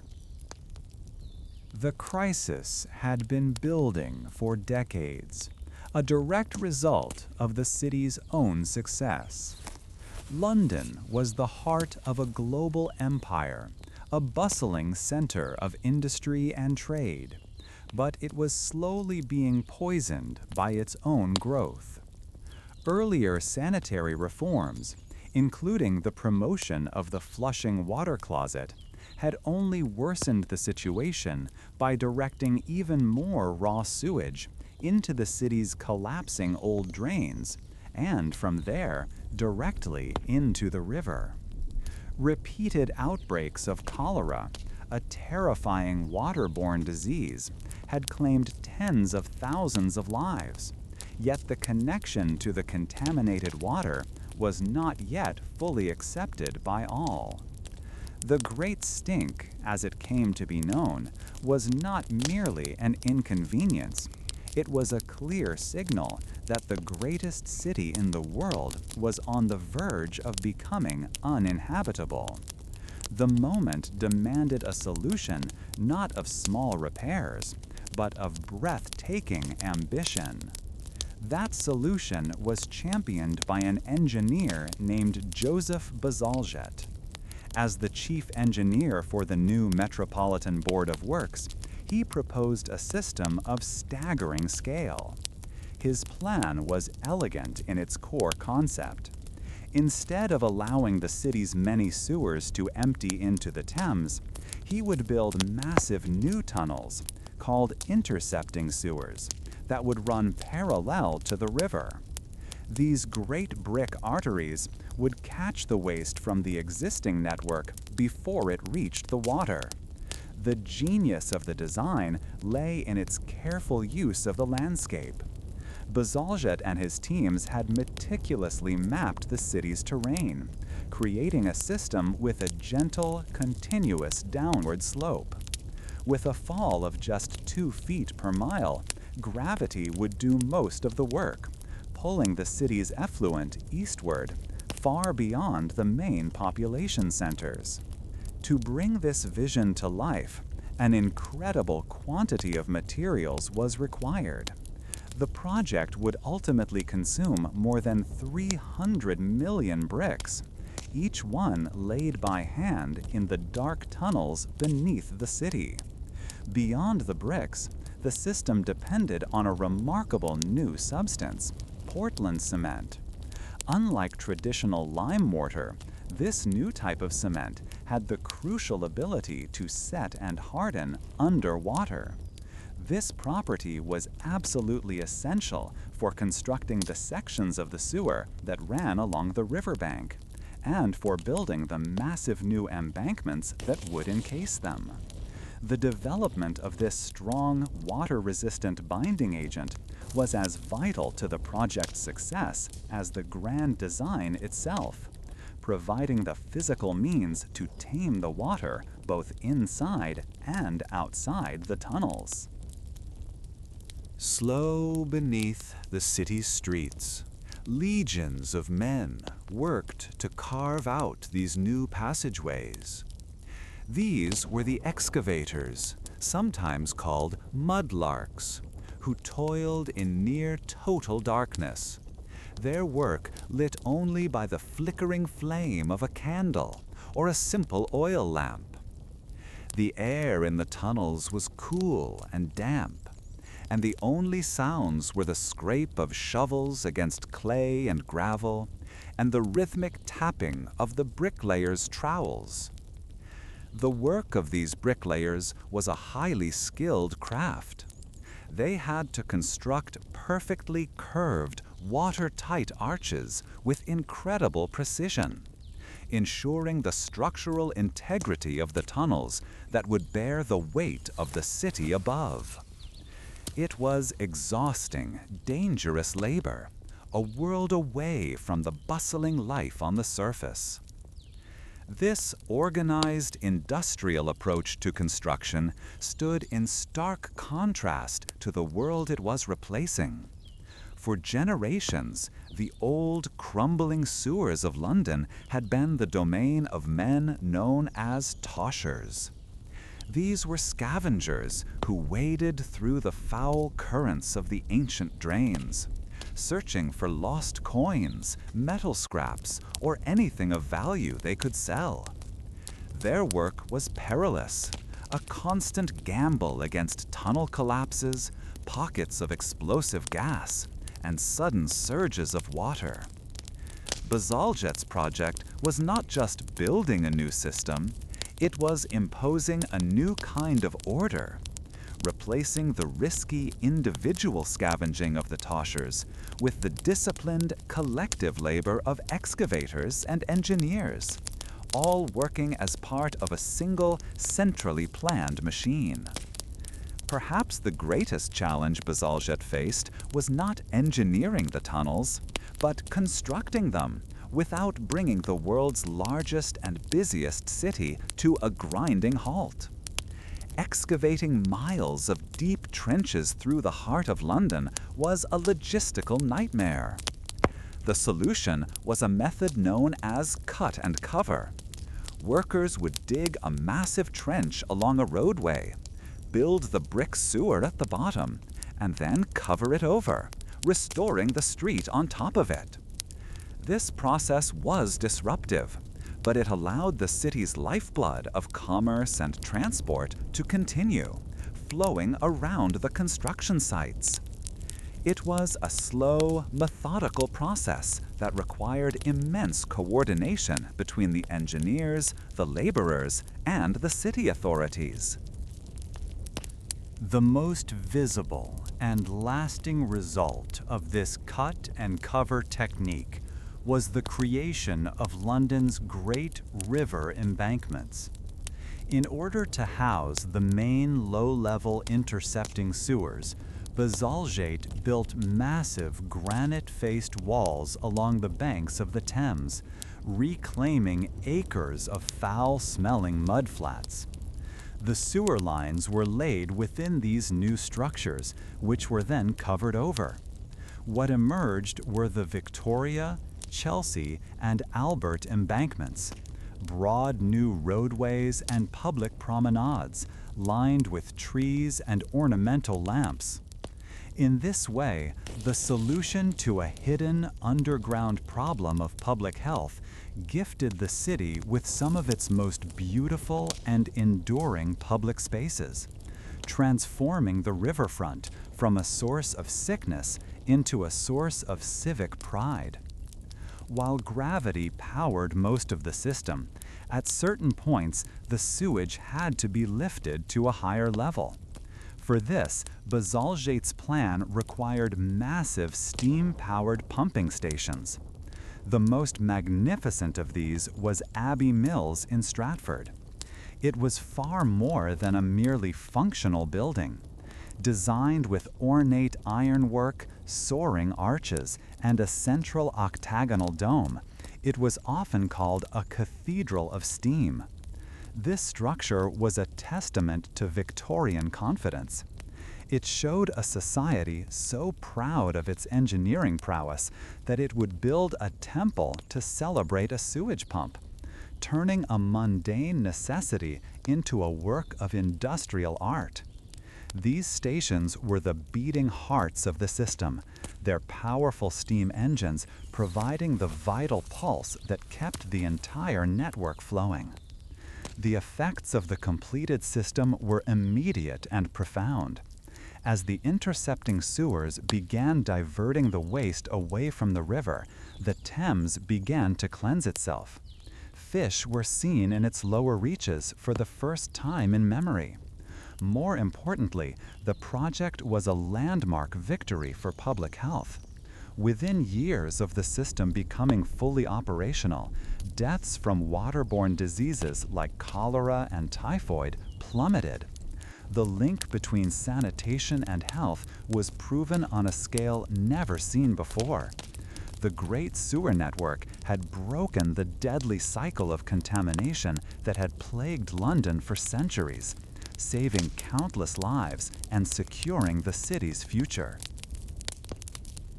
The crisis had been building for decades, a direct result of the city's own success. London was the heart of a global empire, a bustling center of industry and trade, but it was slowly being poisoned by its own growth. Earlier sanitary reforms, including the promotion of the flushing water closet, had only worsened the situation by directing even more raw sewage into the city's collapsing old drains, and from there, directly into the river. Repeated outbreaks of cholera, a terrifying waterborne disease, had claimed tens of thousands of lives, yet the connection to the contaminated water was not yet fully accepted by all. The Great Stink, as it came to be known, was not merely an inconvenience. It was a clear signal that the greatest city in the world was on the verge of becoming uninhabitable. The moment demanded a solution not of small repairs, but of breathtaking ambition. That solution was championed by an engineer named Joseph Bazalgette. As the chief engineer for the new Metropolitan Board of Works, he proposed a system of staggering scale. His plan was elegant in its core concept. Instead of allowing the city's many sewers to empty into the Thames, he would build massive new tunnels, called intercepting sewers, that would run parallel to the river. These great brick arteries would catch the waste from the existing network before it reached the water. The genius of the design lay in its careful use of the landscape. Bazalgette and his teams had meticulously mapped the city's terrain, creating a system with a gentle, continuous downward slope. With a fall of just 2 feet per mile, gravity would do most of the work, pulling the city's effluent eastward, far beyond the main population centers. To bring this vision to life, an incredible quantity of materials was required. The project would ultimately consume more than 300 million bricks, each one laid by hand in the dark tunnels beneath the city. Beyond the bricks, the system depended on a remarkable new substance, Portland cement. Unlike traditional lime mortar, this new type of cement had the crucial ability to set and harden underwater. This property was absolutely essential for constructing the sections of the sewer that ran along the riverbank, and for building the massive new embankments that would encase them. The development of this strong, water-resistant binding agent was as vital to the project's success as the grand design itself, providing the physical means to tame the water both inside and outside the tunnels. Slow beneath the city's streets, legions of men worked to carve out these new passageways. These were the excavators, sometimes called mudlarks, who toiled in near total darkness, their work lit only by the flickering flame of a candle or a simple oil lamp. The air in the tunnels was cool and damp, and the only sounds were the scrape of shovels against clay and gravel, and the rhythmic tapping of the bricklayers' trowels. The work of these bricklayers was a highly skilled craft. They had to construct perfectly curved, watertight arches with incredible precision, ensuring the structural integrity of the tunnels that would bear the weight of the city above. It was exhausting, dangerous labor, a world away from the bustling life on the surface. This organized, industrial approach to construction stood in stark contrast to the world it was replacing. For generations, the old, crumbling sewers of London had been the domain of men known as toshers. These were scavengers who waded through the foul currents of the ancient drains, searching for lost coins, metal scraps, or anything of value they could sell. Their work was perilous, a constant gamble against tunnel collapses, pockets of explosive gas, and sudden surges of water. Bazalgette's project was not just building a new system, it was imposing a new kind of order, replacing the risky individual scavenging of the toshers with the disciplined collective labor of excavators and engineers, all working as part of a single, centrally planned machine. Perhaps the greatest challenge Bazalgette faced was not engineering the tunnels, but constructing them without bringing the world's largest and busiest city to a grinding halt. Excavating miles of deep trenches through the heart of London was a logistical nightmare. The solution was a method known as cut and cover. Workers would dig a massive trench along a roadway, build the brick sewer at the bottom, and then cover it over, restoring the street on top of it. This process was disruptive, but it allowed the city's lifeblood of commerce and transport to continue, flowing around the construction sites. It was a slow, methodical process that required immense coordination between the engineers, the laborers, and the city authorities. The most visible and lasting result of this cut and cover technique was the creation of London's great river embankments. In order to house the main low-level intercepting sewers, Bazalgette built massive granite-faced walls along the banks of the Thames, reclaiming acres of foul-smelling mudflats. The sewer lines were laid within these new structures, which were then covered over. What emerged were the Victoria, Chelsea, and Albert embankments, broad new roadways and public promenades, lined with trees and ornamental lamps. In this way, the solution to a hidden underground problem of public health gifted the city with some of its most beautiful and enduring public spaces, transforming the riverfront from a source of sickness into a source of civic pride. While gravity powered most of the system, at certain points the sewage had to be lifted to a higher level. For this, Bazalgette's plan required massive steam-powered pumping stations. The most magnificent of these was Abbey Mills in Stratford. It was far more than a merely functional building. Designed with ornate ironwork, soaring arches, and a central octagonal dome, it was often called a cathedral of steam. This structure was a testament to Victorian confidence. It showed a society so proud of its engineering prowess that it would build a temple to celebrate a sewage pump, turning a mundane necessity into a work of industrial art. These stations were the beating hearts of the system, their powerful steam engines providing the vital pulse that kept the entire network flowing. The effects of the completed system were immediate and profound. As the intercepting sewers began diverting the waste away from the river, the Thames began to cleanse itself. Fish were seen in its lower reaches for the first time in memory. More importantly, the project was a landmark victory for public health. Within years of the system becoming fully operational, deaths from waterborne diseases like cholera and typhoid plummeted. The link between sanitation and health was proven on a scale never seen before. The Great Sewer Network had broken the deadly cycle of contamination that had plagued London for centuries, saving countless lives and securing the city's future.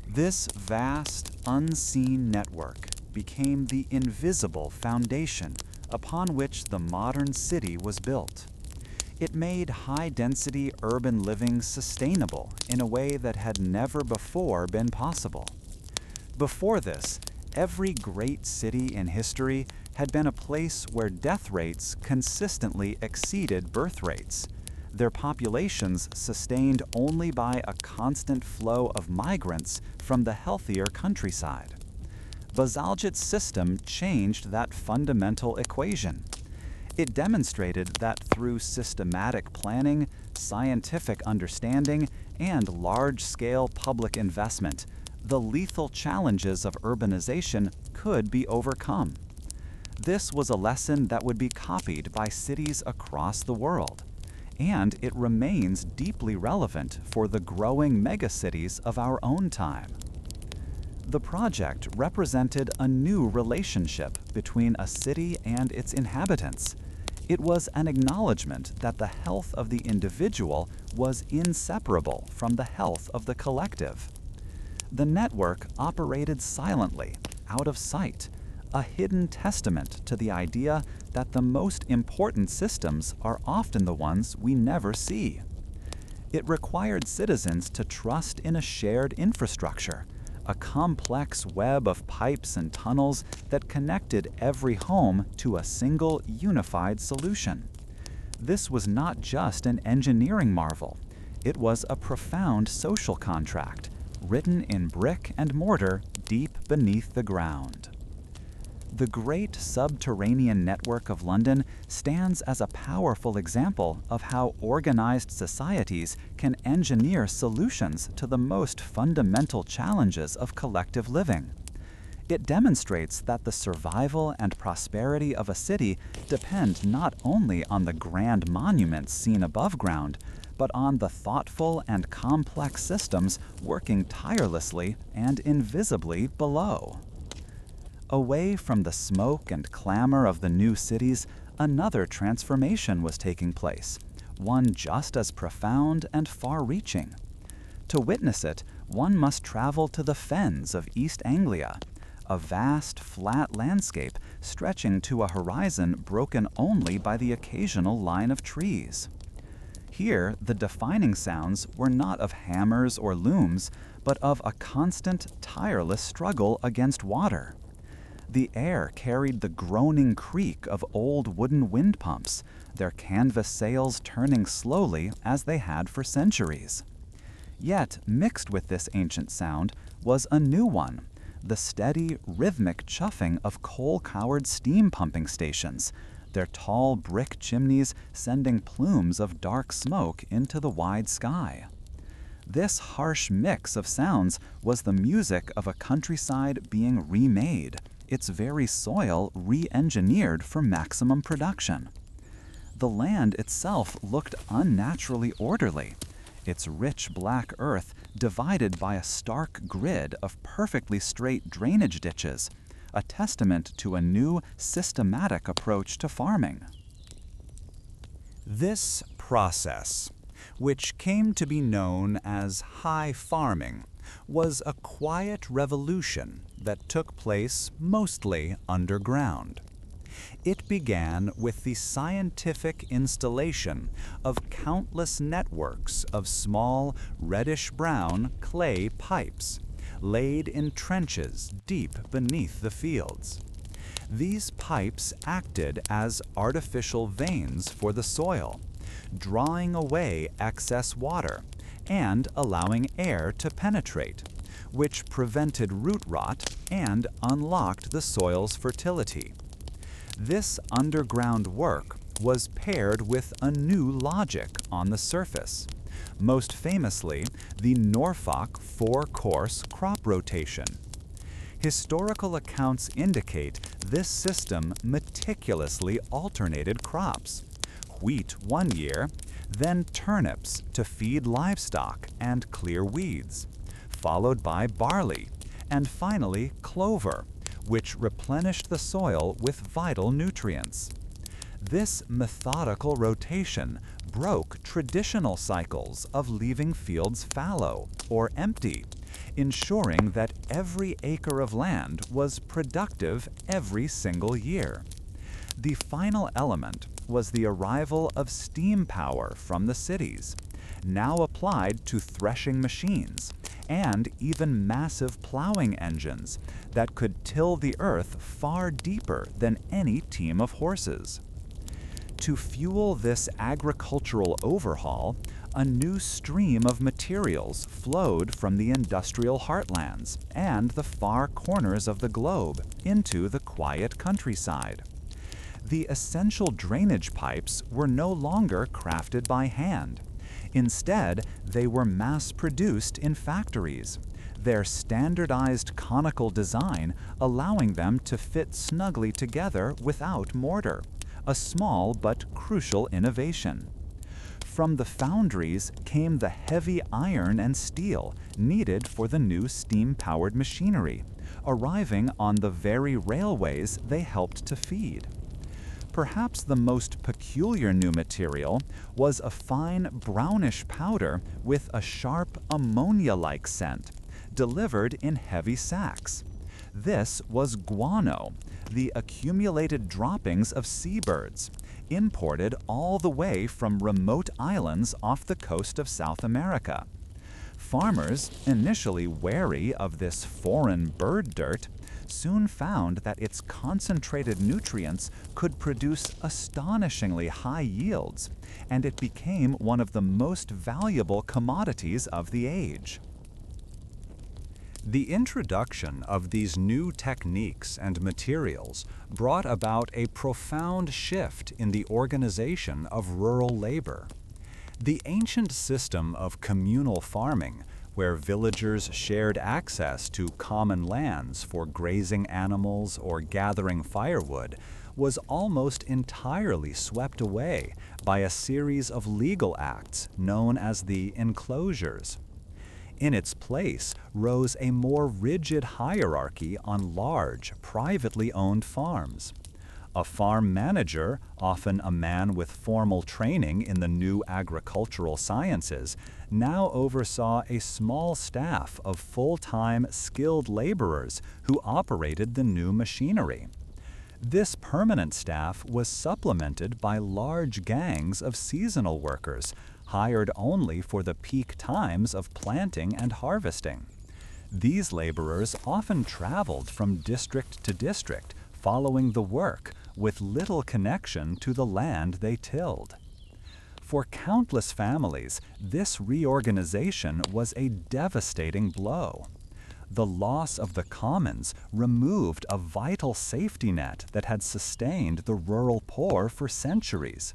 This vast, unseen network became the invisible foundation upon which the modern city was built. It made high-density urban living sustainable in a way that had never before been possible. Before this, every great city in history had been a place where death rates consistently exceeded birth rates, their populations sustained only by a constant flow of migrants from the healthier countryside. Bazalgette's system changed that fundamental equation. It demonstrated that through systematic planning, scientific understanding, and large-scale public investment, the lethal challenges of urbanization could be overcome. This was a lesson that would be copied by cities across the world, and it remains deeply relevant for the growing megacities of our own time. The project represented a new relationship between a city and its inhabitants. It was an acknowledgement that the health of the individual was inseparable from the health of the collective. The network operated silently, out of sight, a hidden testament to the idea that the most important systems are often the ones we never see. It required citizens to trust in a shared infrastructure, a complex web of pipes and tunnels that connected every home to a single unified solution. This was not just an engineering marvel. It was a profound social contract, written in brick and mortar deep beneath the ground. The great subterranean network of London stands as a powerful example of how organized societies can engineer solutions to the most fundamental challenges of collective living. It demonstrates that the survival and prosperity of a city depend not only on the grand monuments seen above ground, but on the thoughtful and complex systems working tirelessly and invisibly below. Away from the smoke and clamor of the new cities, another transformation was taking place, one just as profound and far-reaching. To witness it, one must travel to the fens of East Anglia, a vast, flat landscape stretching to a horizon broken only by the occasional line of trees. Here, the defining sounds were not of hammers or looms, but of a constant, tireless struggle against water. The air carried the groaning creak of old wooden wind pumps, their canvas sails turning slowly as they had for centuries. Yet, mixed with this ancient sound was a new one, the steady, rhythmic chuffing of coal-powered steam pumping stations, their tall brick chimneys sending plumes of dark smoke into the wide sky. This harsh mix of sounds was the music of a countryside being remade, its very soil re-engineered for maximum production. The land itself looked unnaturally orderly, its rich black earth divided by a stark grid of perfectly straight drainage ditches, a testament to a new, systematic approach to farming. This process, which came to be known as high farming, was a quiet revolution that took place mostly underground. It began with the scientific installation of countless networks of small, reddish-brown clay pipes, laid in trenches deep beneath the fields. These pipes acted as artificial veins for the soil, drawing away excess water and allowing air to penetrate, which prevented root rot and unlocked the soil's fertility. This underground work was paired with a new logic on the surface, most famously the Norfolk four-course crop rotation. Historical accounts indicate this system meticulously alternated crops: wheat one year, then turnips to feed livestock and clear weeds, followed by barley, and finally clover, which replenished the soil with vital nutrients. This methodical rotation broke traditional cycles of leaving fields fallow or empty, ensuring that every acre of land was productive every single year. The final element was the arrival of steam power from the cities, now applied to threshing machines, and even massive plowing engines that could till the earth far deeper than any team of horses. To fuel this agricultural overhaul, a new stream of materials flowed from the industrial heartlands and the far corners of the globe into the quiet countryside. The essential drainage pipes were no longer crafted by hand. Instead, they were mass-produced in factories, their standardized conical design allowing them to fit snugly together without mortar, a small but crucial innovation. From the foundries came the heavy iron and steel needed for the new steam-powered machinery, arriving on the very railways they helped to feed. Perhaps the most peculiar new material was a fine brownish powder with a sharp ammonia-like scent, delivered in heavy sacks. This was guano, the accumulated droppings of seabirds, imported all the way from remote islands off the coast of South America. Farmers, initially wary of this foreign bird dirt, soon found that its concentrated nutrients could produce astonishingly high yields, and it became one of the most valuable commodities of the age. The introduction of these new techniques and materials brought about a profound shift in the organization of rural labor. The ancient system of communal farming, where villagers shared access to common lands for grazing animals or gathering firewood, was almost entirely swept away by a series of legal acts known as the enclosures. In its place rose a more rigid hierarchy on large, privately owned farms. A farm manager, often a man with formal training in the new agricultural sciences, now oversaw a small staff of full-time, skilled laborers who operated the new machinery. This permanent staff was supplemented by large gangs of seasonal workers, hired only for the peak times of planting and harvesting. These laborers often traveled from district to district, following the work, with little connection to the land they tilled. For countless families, this reorganization was a devastating blow. The loss of the commons removed a vital safety net that had sustained the rural poor for centuries.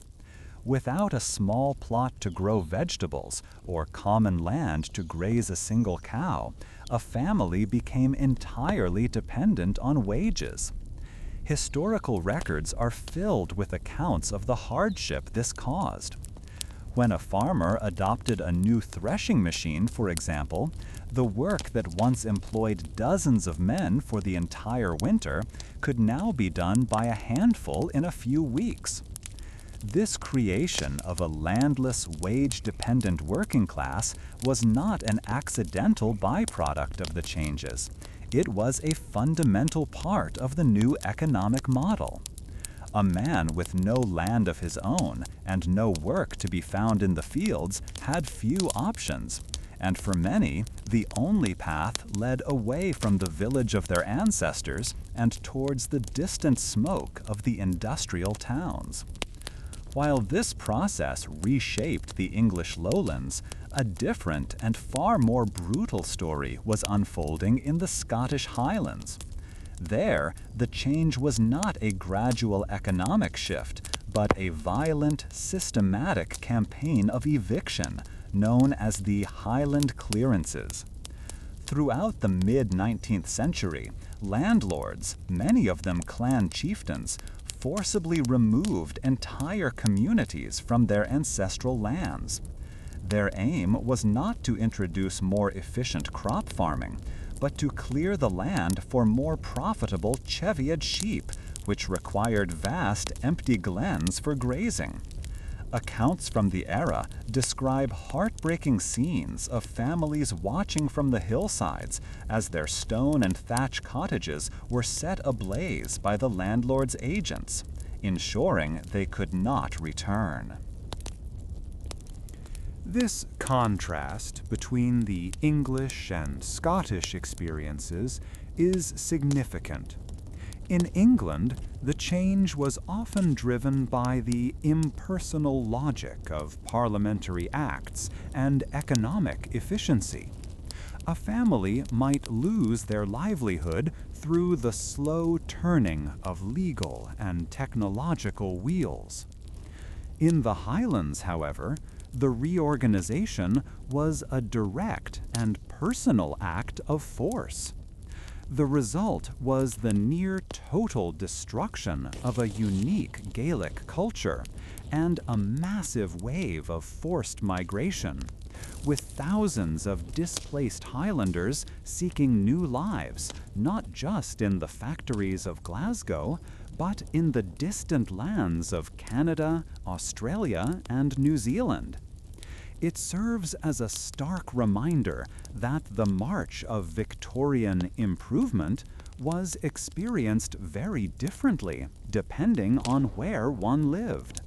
Without a small plot to grow vegetables or common land to graze a single cow, a family became entirely dependent on wages. Historical records are filled with accounts of the hardship this caused. When a farmer adopted a new threshing machine, for example, the work that once employed dozens of men for the entire winter could now be done by a handful in a few weeks. This creation of a landless, wage-dependent working class was not an accidental byproduct of the changes. It was a fundamental part of the new economic model. A man with no land of his own and no work to be found in the fields had few options, and for many, the only path led away from the village of their ancestors and towards the distant smoke of the industrial towns. While this process reshaped the English lowlands, a different and far more brutal story was unfolding in the Scottish Highlands. There, the change was not a gradual economic shift, but a violent, systematic campaign of eviction, known as the Highland Clearances. Throughout the mid-19th century, landlords, many of them clan chieftains, forcibly removed entire communities from their ancestral lands. Their aim was not to introduce more efficient crop farming, but to clear the land for more profitable cheviot sheep, which required vast empty glens for grazing. Accounts from the era describe heartbreaking scenes of families watching from the hillsides as their stone and thatch cottages were set ablaze by the landlord's agents, ensuring they could not return. This contrast between the English and Scottish experiences is significant. In England, the change was often driven by the impersonal logic of parliamentary acts and economic efficiency. A family might lose their livelihood through the slow turning of legal and technological wheels. In the Highlands, however, the reorganization was a direct and personal act of force. The result was the near total destruction of a unique Gaelic culture and a massive wave of forced migration, with thousands of displaced Highlanders seeking new lives, not just in the factories of Glasgow, but in the distant lands of Canada, Australia, and New Zealand. It serves as a stark reminder that the march of Victorian improvement was experienced very differently depending on where one lived.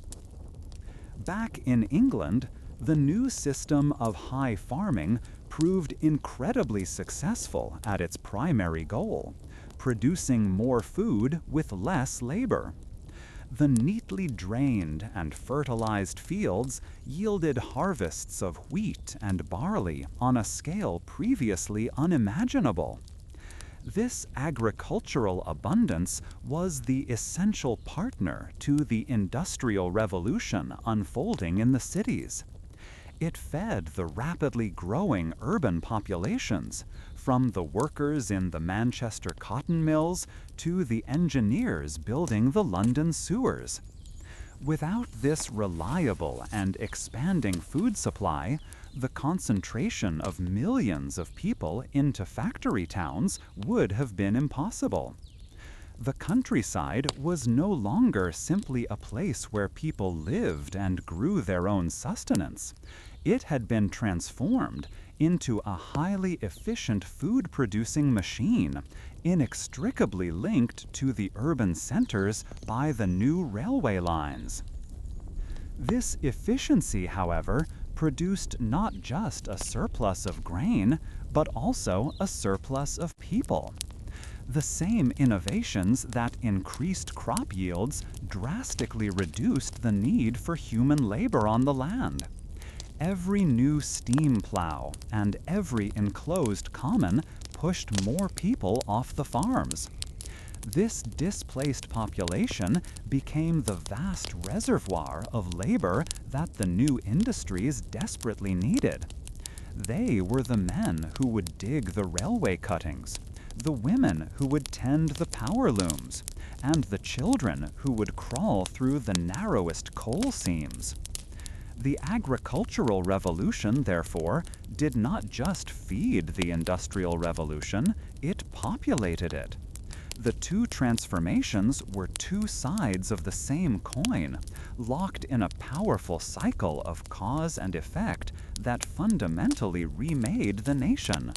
Back in England, the new system of high farming proved incredibly successful at its primary goal, producing more food with less labor. The neatly drained and fertilized fields yielded harvests of wheat and barley on a scale previously unimaginable. This agricultural abundance was the essential partner to the Industrial Revolution unfolding in the cities. It fed the rapidly growing urban populations, from the workers in the Manchester cotton mills to the engineers building the London sewers. Without this reliable and expanding food supply, the concentration of millions of people into factory towns would have been impossible. The countryside was no longer simply a place where people lived and grew their own sustenance. It had been transformed into a highly efficient food-producing machine, inextricably linked to the urban centers by the new railway lines. This efficiency, however, produced not just a surplus of grain, but also a surplus of people. The same innovations that increased crop yields drastically reduced the need for human labor on the land. Every new steam plow and every enclosed common pushed more people off the farms. This displaced population became the vast reservoir of labor that the new industries desperately needed. They were the men who would dig the railway cuttings, the women who would tend the power looms, and the children who would crawl through the narrowest coal seams. The agricultural revolution, therefore, did not just feed the Industrial Revolution, it populated it. The two transformations were two sides of the same coin, locked in a powerful cycle of cause and effect that fundamentally remade the nation.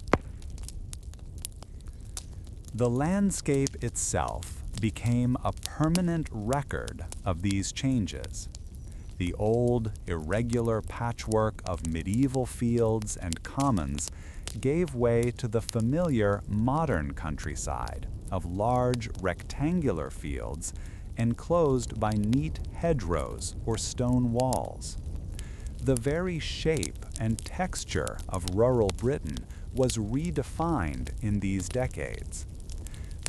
The landscape itself became a permanent record of these changes. The old, irregular patchwork of medieval fields and commons gave way to the familiar modern countryside of large rectangular fields enclosed by neat hedgerows or stone walls. The very shape and texture of rural Britain was redefined in these decades.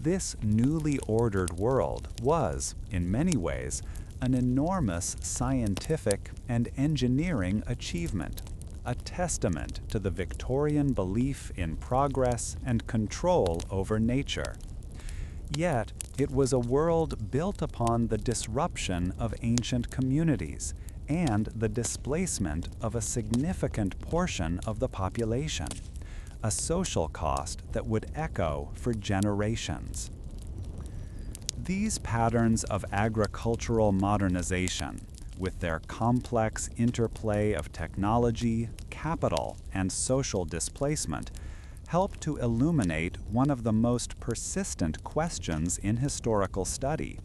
This newly ordered world was, in many ways, an enormous scientific and engineering achievement, a testament to the Victorian belief in progress and control over nature. Yet, it was a world built upon the disruption of ancient communities and the displacement of a significant portion of the population, a social cost that would echo for generations. These patterns of agricultural modernization, with their complex interplay of technology, capital, and social displacement, help to illuminate one of the most persistent questions in historical study: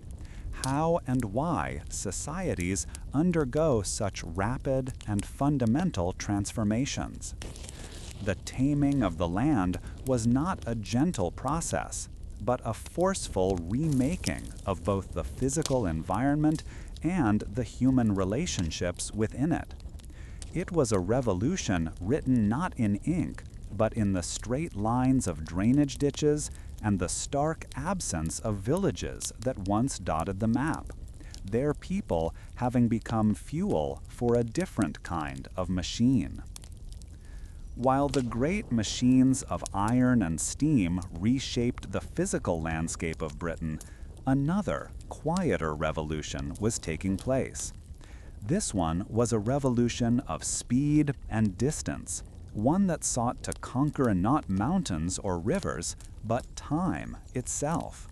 how and why societies undergo such rapid and fundamental transformations. The taming of the land was not a gentle process, but a forceful remaking of both the physical environment and the human relationships within it. It was a revolution written not in ink, but in the straight lines of drainage ditches and the stark absence of villages that once dotted the map, their people having become fuel for a different kind of machine. While the great machines of iron and steam reshaped the physical landscape of Britain, another, quieter revolution was taking place. This one was a revolution of speed and distance, one that sought to conquer not mountains or rivers, but time itself.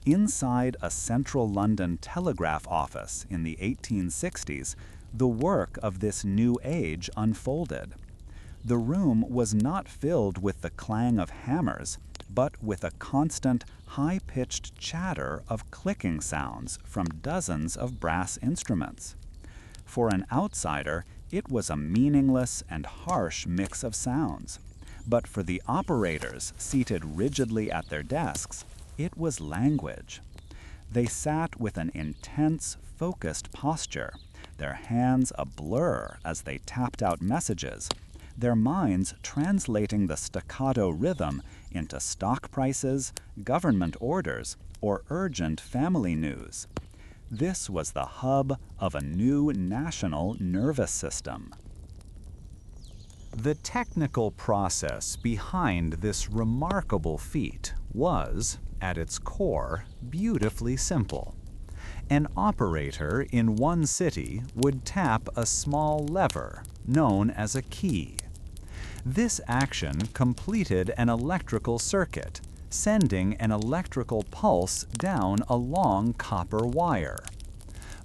Inside a central London telegraph office in the 1860s, the work of this new age unfolded. The room was not filled with the clang of hammers, but with a constant, high-pitched chatter of clicking sounds from dozens of brass instruments. For an outsider, it was a meaningless and harsh mix of sounds. But for the operators seated rigidly at their desks, it was language. They sat with an intense, focused posture, their hands a blur as they tapped out messages, their minds translating the staccato rhythm into stock prices, government orders, or urgent family news. This was the hub of a new national nervous system. The technical process behind this remarkable feat was, at its core, beautifully simple. An operator in one city would tap a small lever, known as a key. This action completed an electrical circuit, sending an electrical pulse down a long copper wire.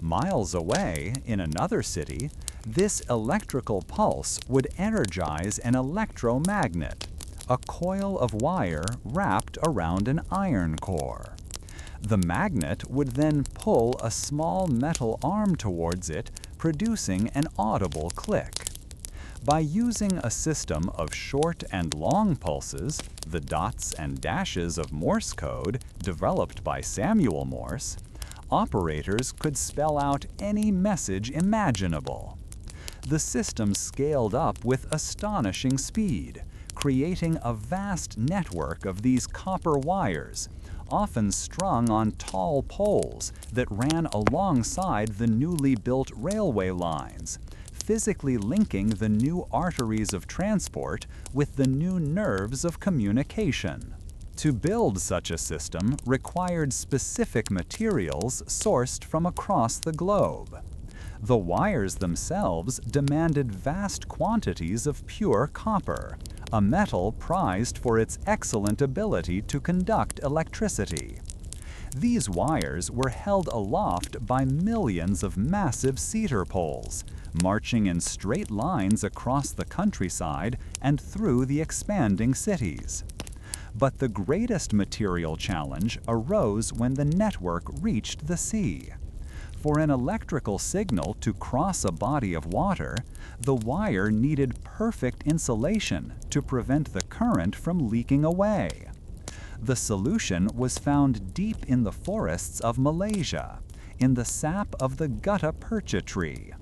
Miles away, in another city, this electrical pulse would energize an electromagnet, a coil of wire wrapped around an iron core. The magnet would then pull a small metal arm towards it, producing an audible click. By using a system of short and long pulses, the dots and dashes of Morse code developed by Samuel Morse, operators could spell out any message imaginable. The system scaled up with astonishing speed, creating a vast network of these copper wires, often strung on tall poles that ran alongside the newly built railway lines, physically linking the new arteries of transport with the new nerves of communication. To build such a system required specific materials sourced from across the globe. The wires themselves demanded vast quantities of pure copper, a metal prized for its excellent ability to conduct electricity. These wires were held aloft by millions of massive cedar poles, marching in straight lines across the countryside and through the expanding cities. But the greatest material challenge arose when the network reached the sea. For an electrical signal to cross a body of water, the wire needed perfect insulation to prevent the current from leaking away. The solution was found deep in the forests of Malaysia, in the sap of the gutta percha tree.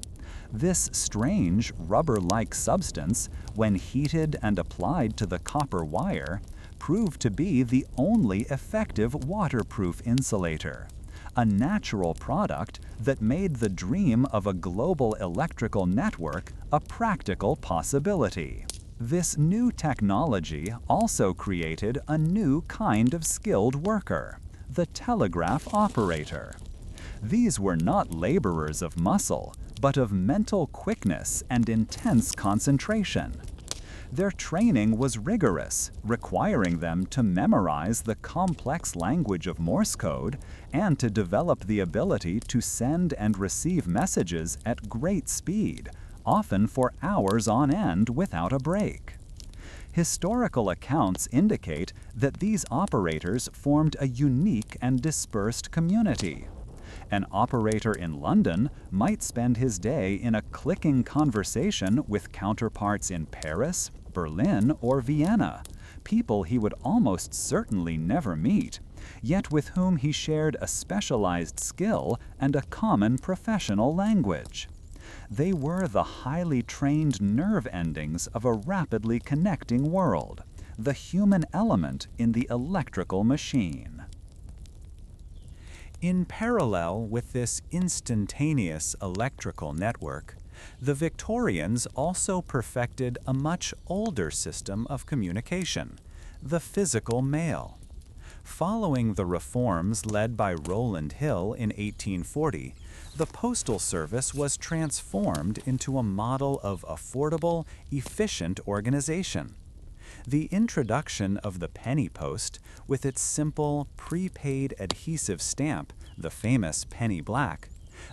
This strange, rubber-like substance, when heated and applied to the copper wire, proved to be the only effective waterproof insulator, a natural product that made the dream of a global electrical network a practical possibility. This new technology also created a new kind of skilled worker, the telegraph operator. These were not laborers of muscle, but of mental quickness and intense concentration. Their training was rigorous, requiring them to memorize the complex language of Morse code and to develop the ability to send and receive messages at great speed, often for hours on end without a break. Historical accounts indicate that these operators formed a unique and dispersed community. An operator in London might spend his day in a clicking conversation with counterparts in Paris, Berlin, or Vienna, people he would almost certainly never meet, yet with whom he shared a specialized skill and a common professional language. They were the highly trained nerve endings of a rapidly connecting world, the human element in the electrical machine. In parallel with this instantaneous electrical network, the Victorians also perfected a much older system of communication, the physical mail. Following the reforms led by Rowland Hill in 1840, the postal service was transformed into a model of affordable, efficient organization. The introduction of the penny post, with its simple, prepaid adhesive stamp, the famous penny black,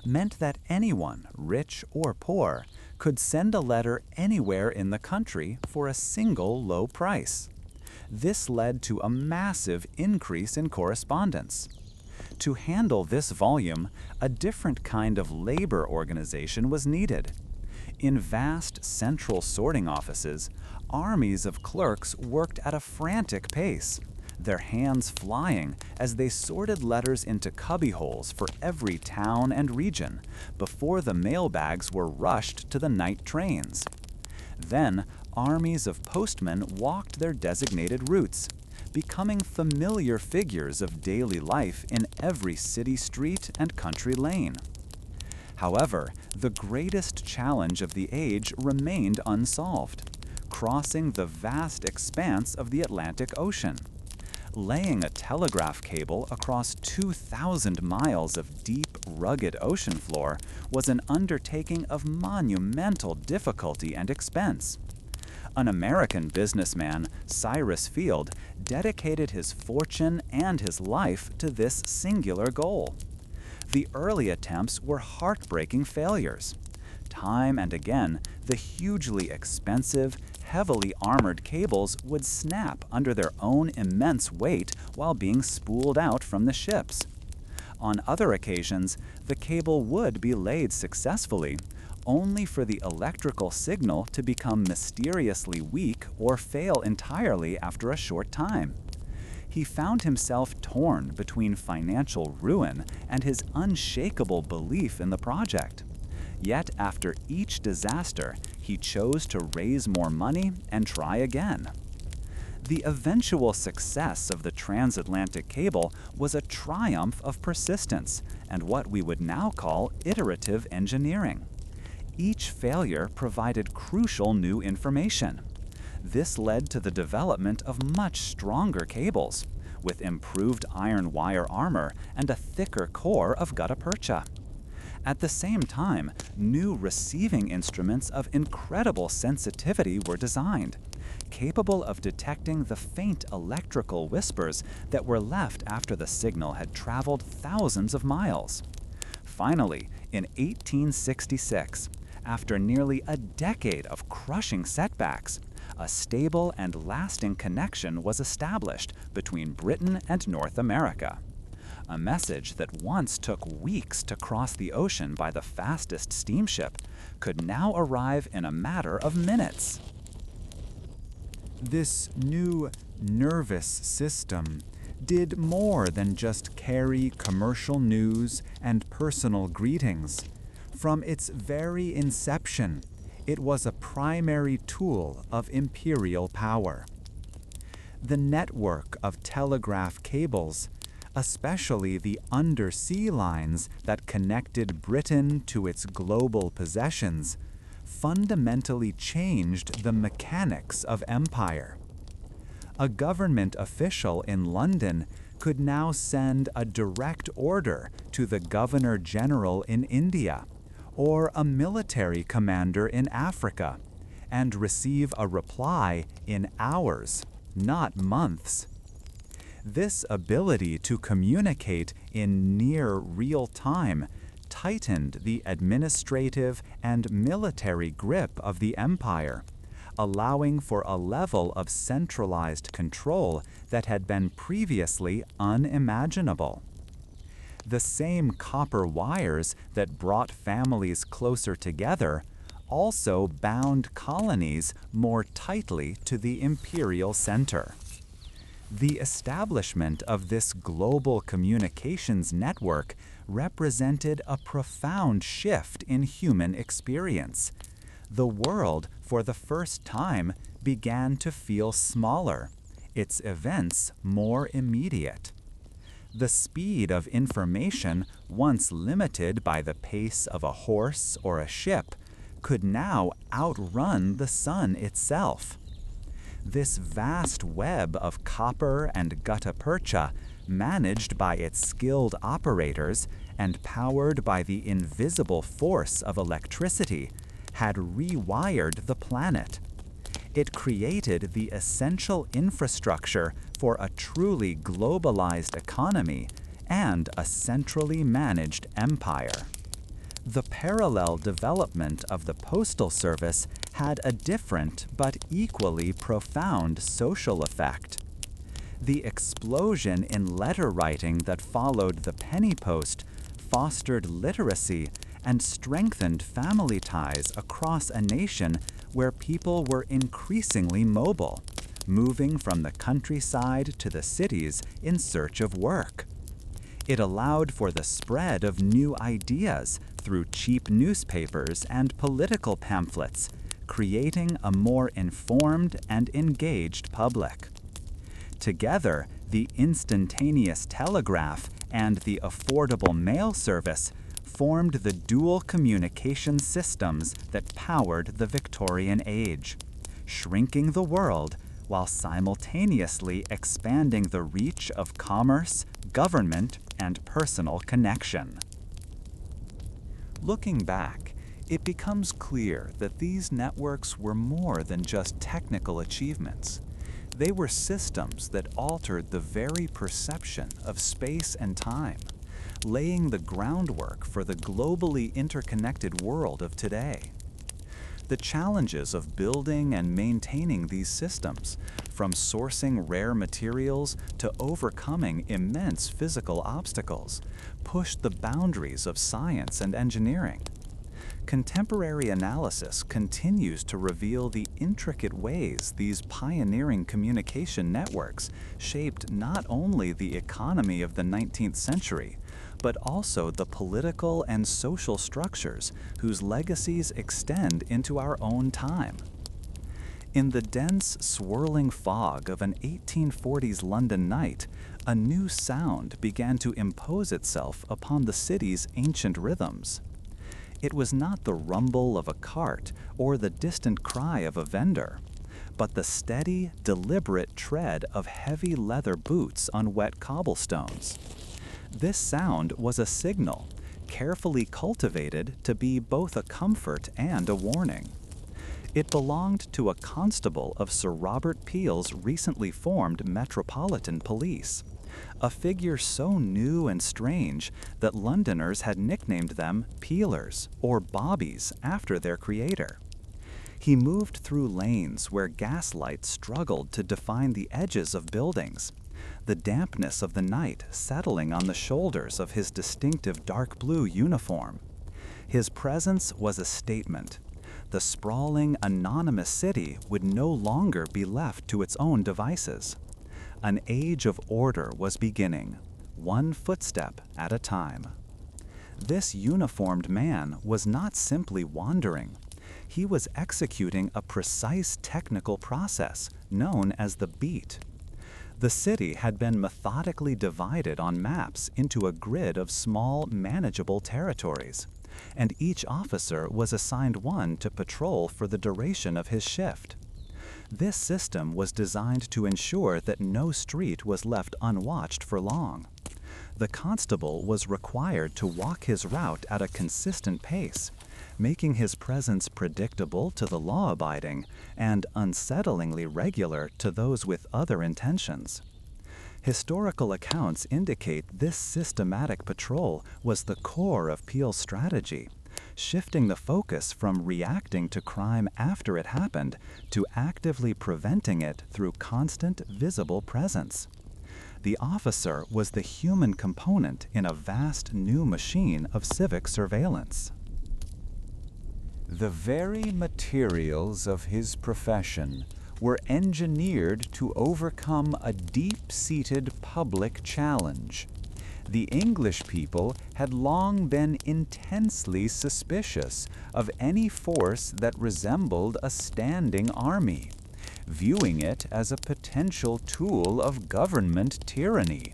meant that anyone, rich or poor, could send a letter anywhere in the country for a single low price. This led to a massive increase in correspondence. To handle this volume, a different kind of labor organization was needed. In vast central sorting offices, armies of clerks worked at a frantic pace. their hands flying as they sorted letters into cubbyholes for every town and region before the mailbags were rushed to the night trains. Then, armies of postmen walked their designated routes, becoming familiar figures of daily life in every city street and country lane. However, the greatest challenge of the age remained unsolved: crossing the vast expanse of the Atlantic Ocean. Laying a telegraph cable across 2,000 miles of deep, rugged ocean floor was an undertaking of monumental difficulty and expense. An American businessman, Cyrus Field, dedicated his fortune and his life to this singular goal. The early attempts were heartbreaking failures. Time and again, the hugely expensive, heavily armored cables would snap under their own immense weight while being spooled out from the ships. On other occasions, the cable would be laid successfully, only for the electrical signal to become mysteriously weak or fail entirely after a short time. He found himself torn between financial ruin and his unshakable belief in the project. Yet after each disaster, he chose to raise more money and try again. The eventual success of the transatlantic cable was a triumph of persistence and what we would now call iterative engineering. Each failure provided crucial new information. This led to the development of much stronger cables, with improved iron wire armor and a thicker core of gutta percha. At the same time, new receiving instruments of incredible sensitivity were designed, capable of detecting the faint electrical whispers that were left after the signal had traveled thousands of miles. Finally, in 1866, after nearly a decade of crushing setbacks, a stable and lasting connection was established between Britain and North America. A message that once took weeks to cross the ocean by the fastest steamship could now arrive in a matter of minutes. This new nervous system did more than just carry commercial news and personal greetings. From its very inception, it was a primary tool of imperial power. The network of telegraph cables, especially the undersea lines that connected Britain to its global possessions, fundamentally changed the mechanics of empire. A government official in London could now send a direct order to the Governor-General in India, or a military commander in Africa, and receive a reply in hours, not months. This ability to communicate in near real time tightened the administrative and military grip of the empire, allowing for a level of centralized control that had been previously unimaginable. The same copper wires that brought families closer together also bound colonies more tightly to the imperial center. The establishment of this global communications network represented a profound shift in human experience. The world, for the first time, began to feel smaller, its events more immediate. The speed of information, once limited by the pace of a horse or a ship, could now outrun the sun itself. This vast web of copper and gutta percha, managed by its skilled operators and powered by the invisible force of electricity, had rewired the planet. It created the essential infrastructure for a truly globalized economy and a centrally managed empire. The parallel development of the postal service had a different but equally profound social effect. The explosion in letter writing that followed the penny post fostered literacy and strengthened family ties across a nation where people were increasingly mobile, moving from the countryside to the cities in search of work. It allowed for the spread of new ideas through cheap newspapers and political pamphlets, creating a more informed and engaged public. Together, the instantaneous telegraph and the affordable mail service formed the dual communication systems that powered the Victorian Age, shrinking the world while simultaneously expanding the reach of commerce, government, and personal connection. Looking back, it becomes clear that these networks were more than just technical achievements. They were systems that altered the very perception of space and time, laying the groundwork for the globally interconnected world of today. The challenges of building and maintaining these systems, from sourcing rare materials to overcoming immense physical obstacles, pushed the boundaries of science and engineering. Contemporary analysis continues to reveal the intricate ways these pioneering communication networks shaped not only the economy of the 19th century, but also the political and social structures whose legacies extend into our own time. In the dense, swirling fog of an 1840s London night, a new sound began to impose itself upon the city's ancient rhythms. It was not the rumble of a cart or the distant cry of a vendor, but the steady, deliberate tread of heavy leather boots on wet cobblestones. This sound was a signal, carefully cultivated to be both a comfort and a warning. It belonged to a constable of Sir Robert Peel's recently formed Metropolitan Police, a figure so new and strange that Londoners had nicknamed them Peelers or Bobbies after their creator. He moved through lanes where gaslight struggled to define the edges of buildings, the dampness of the night settling on the shoulders of his distinctive dark blue uniform. His presence was a statement. The sprawling, anonymous city would no longer be left to its own devices. An age of order was beginning, one footstep at a time. This uniformed man was not simply wandering. He was executing a precise technical process known as the beat. The city had been methodically divided on maps into a grid of small, manageable territories, and each officer was assigned one to patrol for the duration of his shift. This system was designed to ensure that no street was left unwatched for long. The constable was required to walk his route at a consistent pace, making his presence predictable to the law-abiding and unsettlingly regular to those with other intentions. Historical accounts indicate this systematic patrol was the core of Peel's strategy, shifting the focus from reacting to crime after it happened to actively preventing it through constant, visible presence. The officer was the human component in a vast new machine of civic surveillance. The very materials of his profession were engineered to overcome a deep-seated public challenge. The English people had long been intensely suspicious of any force that resembled a standing army, viewing it as a potential tool of government tyranny.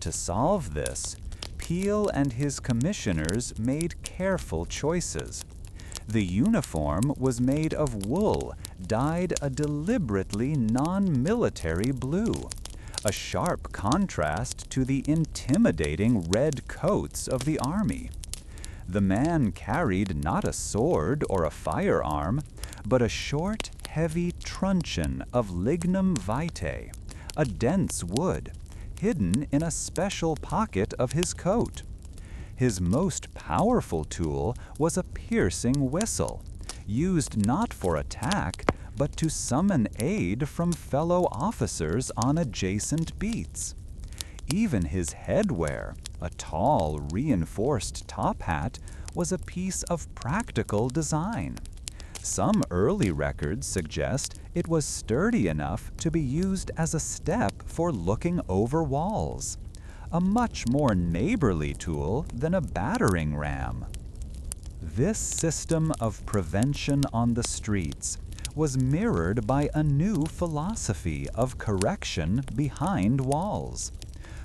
To solve this, Peel and his commissioners made careful choices. The uniform was made of wool dyed a deliberately non-military blue, a sharp contrast to the intimidating red coats of the army. The man carried not a sword or a firearm, but a short, heavy truncheon of lignum vitae, a dense wood, hidden in a special pocket of his coat. His most powerful tool was a piercing whistle, used not for attack, but to summon aid from fellow officers on adjacent beats. Even his headwear, a tall, reinforced top hat, was a piece of practical design. Some early records suggest it was sturdy enough to be used as a step for looking over walls, a much more neighborly tool than a battering ram. This system of prevention on the streets was mirrored by a new philosophy of correction behind walls.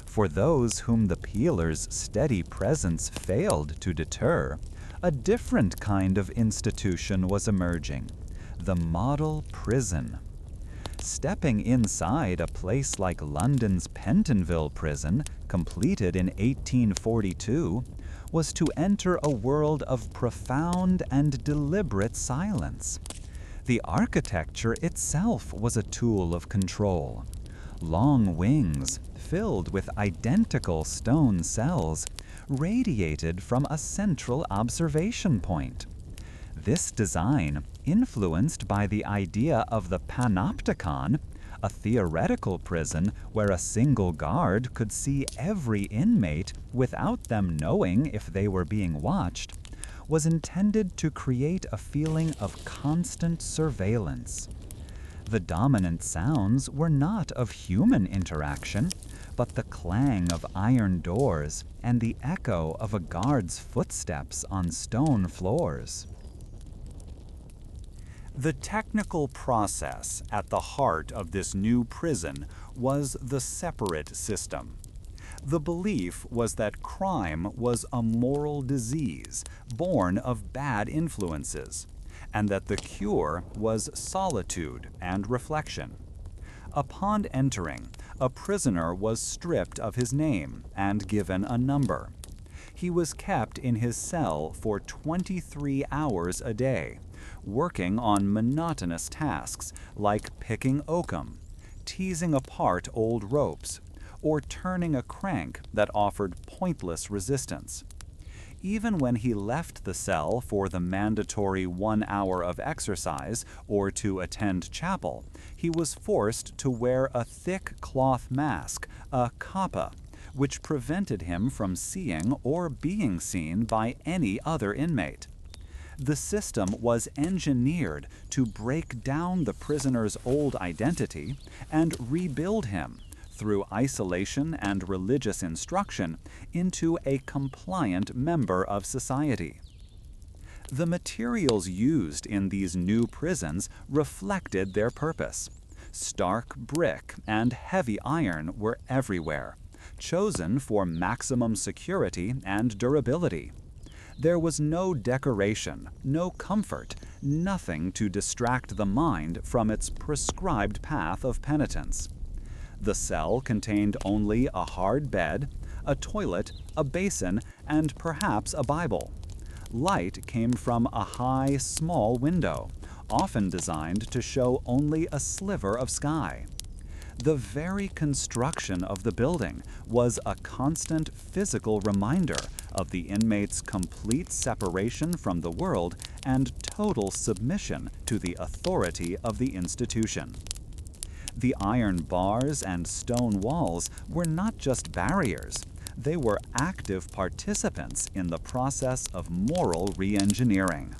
For those whom the peeler's steady presence failed to deter, a different kind of institution was emerging, the model prison. Stepping inside a place like London's Pentonville prison, completed in 1842, was to enter a world of profound and deliberate silence. The architecture itself was a tool of control. Long wings, filled with identical stone cells, radiated from a central observation point. This design, influenced by the idea of the panopticon, a theoretical prison where a single guard could see every inmate without them knowing if they were being watched, was intended to create a feeling of constant surveillance. The dominant sounds were not of human interaction, but the clang of iron doors and the echo of a guard's footsteps on stone floors. The technical process at the heart of this new prison was the separate system. The belief was that crime was a moral disease born of bad influences, and that the cure was solitude and reflection. Upon entering, a prisoner was stripped of his name and given a number. He was kept in his cell for 23 hours a day, working on monotonous tasks like picking oakum, teasing apart old ropes, or turning a crank that offered pointless resistance. Even when he left the cell for the mandatory 1 hour of exercise or to attend chapel, he was forced to wear a thick cloth mask, a kappa, which prevented him from seeing or being seen by any other inmate. The system was engineered to break down the prisoner's old identity and rebuild him, through isolation and religious instruction, into a compliant member of society. The materials used in these new prisons reflected their purpose. Stark brick and heavy iron were everywhere, chosen for maximum security and durability. There was no decoration, no comfort, nothing to distract the mind from its prescribed path of penitence. The cell contained only a hard bed, a toilet, a basin, and perhaps a Bible. Light came from a high, small window, often designed to show only a sliver of sky. The very construction of the building was a constant physical reminder of the inmate's complete separation from the world and total submission to the authority of the institution. The iron bars and stone walls were not just barriers, they were active participants in the process of moral re-engineering.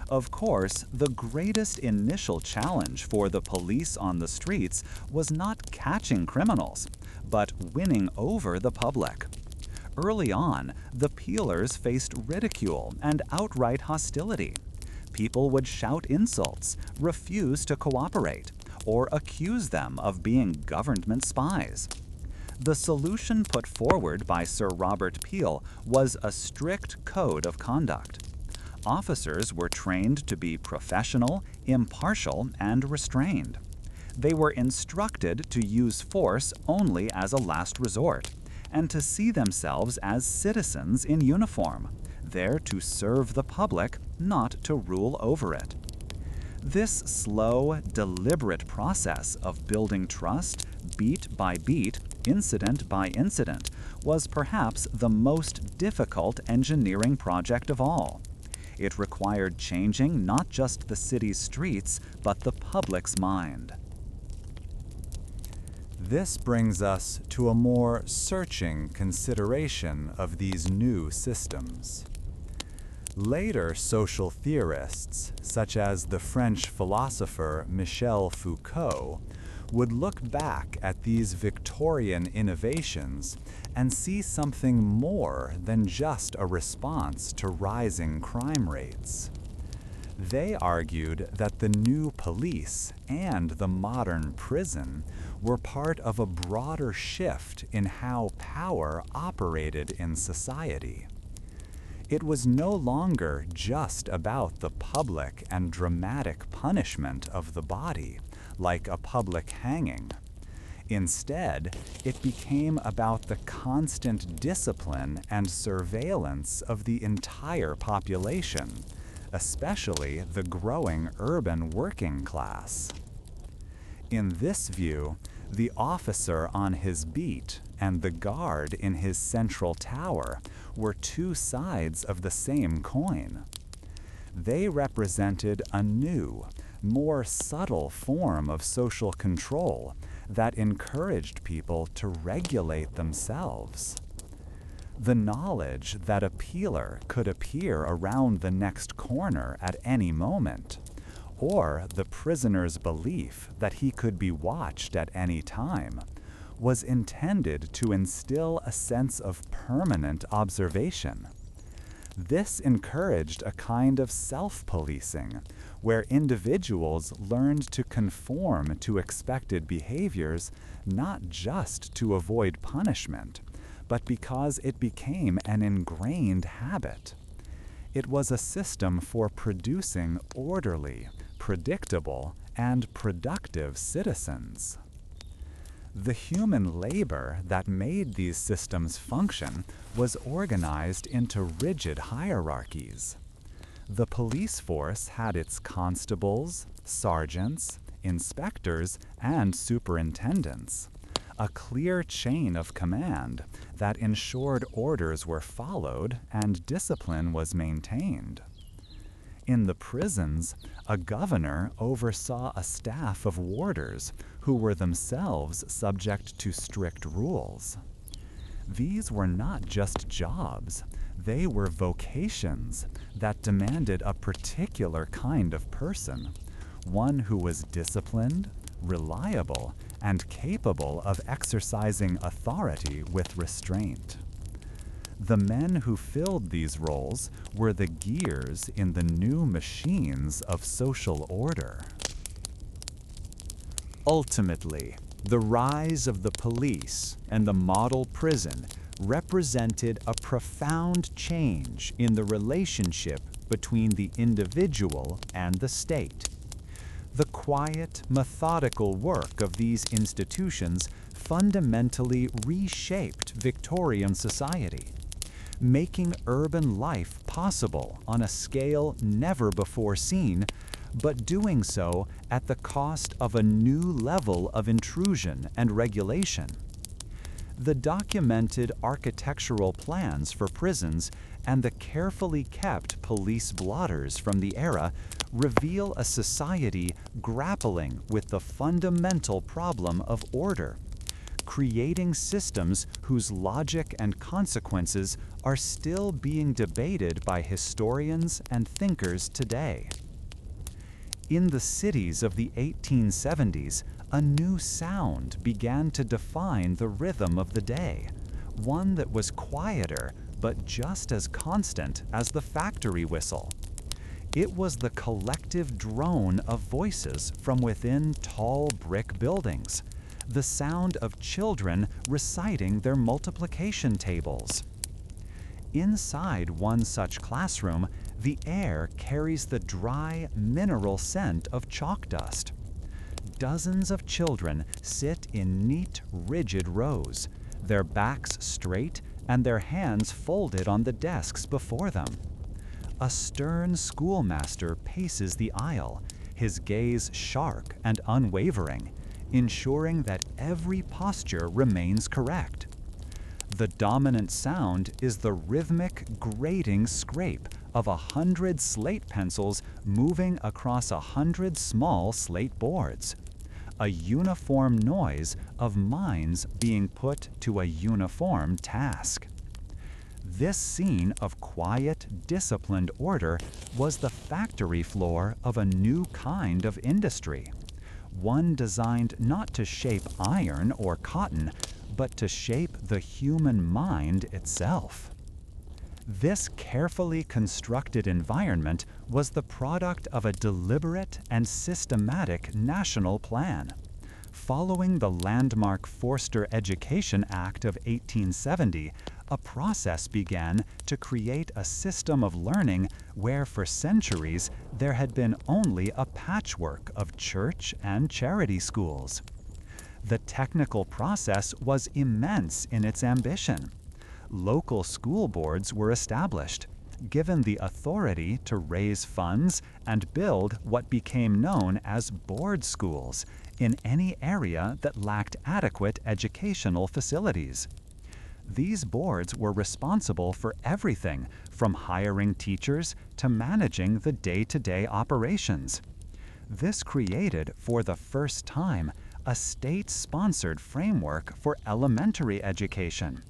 Of course, the greatest initial challenge for the police on the streets was not catching criminals, but winning over the public. Early on, the peelers faced ridicule and outright hostility. People would shout insults, refuse to cooperate, or accuse them of being government spies. The solution put forward by Sir Robert Peel was a strict code of conduct. Officers were trained to be professional, impartial, and restrained. They were instructed to use force only as a last resort, and to see themselves as citizens in uniform, there to serve the public, not to rule over it. This slow, deliberate process of building trust, beat by beat, incident by incident, was perhaps the most difficult engineering project of all. It required changing not just the city's streets, but the public's mind. This brings us to a more searching consideration of these new systems. Later social theorists, such as the French philosopher Michel Foucault, would look back at these Victorian innovations and see something more than just a response to rising crime rates. They argued that the new police and the modern prison were part of a broader shift in how power operated in society. It was no longer just about the public and dramatic punishment of the body, like a public hanging. Instead, it became about the constant discipline and surveillance of the entire population, especially the growing urban working class. In this view, the officer on his beat and the guard in his central tower were two sides of the same coin. They represented a new, more subtle form of social control that encouraged people to regulate themselves. The knowledge that a peeler could appear around the next corner at any moment, or the prisoner's belief that he could be watched at any time, was intended to instill a sense of permanent observation. This encouraged a kind of self-policing, where individuals learned to conform to expected behaviors not just to avoid punishment, but because it became an ingrained habit. It was a system for producing orderly, predictable, and productive citizens. The human labor that made these systems function was organized into rigid hierarchies. The police force had its constables, sergeants, inspectors, and superintendents, a clear chain of command that ensured orders were followed and discipline was maintained. In the prisons, a governor oversaw a staff of warders who were themselves subject to strict rules. These were not just jobs, they were vocations that demanded a particular kind of person, one who was disciplined, reliable, and capable of exercising authority with restraint. The men who filled these roles were the gears in the new machines of social order. Ultimately, the rise of the police and the model prison represented a profound change in the relationship between the individual and the state. The quiet, methodical work of these institutions fundamentally reshaped Victorian society, making urban life possible on a scale never before seen, but doing so at the cost of a new level of intrusion and regulation. The documented architectural plans for prisons and the carefully kept police blotters from the era reveal a society grappling with the fundamental problem of order, creating systems whose logic and consequences are still being debated by historians and thinkers today. In the cities of the 1870s, a new sound began to define the rhythm of the day, one that was quieter but just as constant as the factory whistle. It was the collective drone of voices from within tall brick buildings, the sound of children reciting their multiplication tables. Inside one such classroom, the air carries the dry, mineral scent of chalk dust. Dozens of children sit in neat, rigid rows, their backs straight and their hands folded on the desks before them. A stern schoolmaster paces the aisle, his gaze sharp and unwavering, ensuring that every posture remains correct. The dominant sound is the rhythmic, grating scrape of 100 slate pencils moving across 100 small slate boards, a uniform noise of minds being put to a uniform task. This scene of quiet, disciplined order was the factory floor of a new kind of industry, one designed not to shape iron or cotton, but to shape the human mind itself. This carefully constructed environment was the product of a deliberate and systematic national plan. Following the landmark Forster Education Act of 1870, a process began to create a system of learning where for centuries there had been only a patchwork of church and charity schools. The technical process was immense in its ambition. Local school boards were established, given the authority to raise funds and build what became known as board schools in any area that lacked adequate educational facilities. These boards were responsible for everything from hiring teachers to managing the day-to-day operations. This created, for the first time, a state-sponsored framework for elementary education,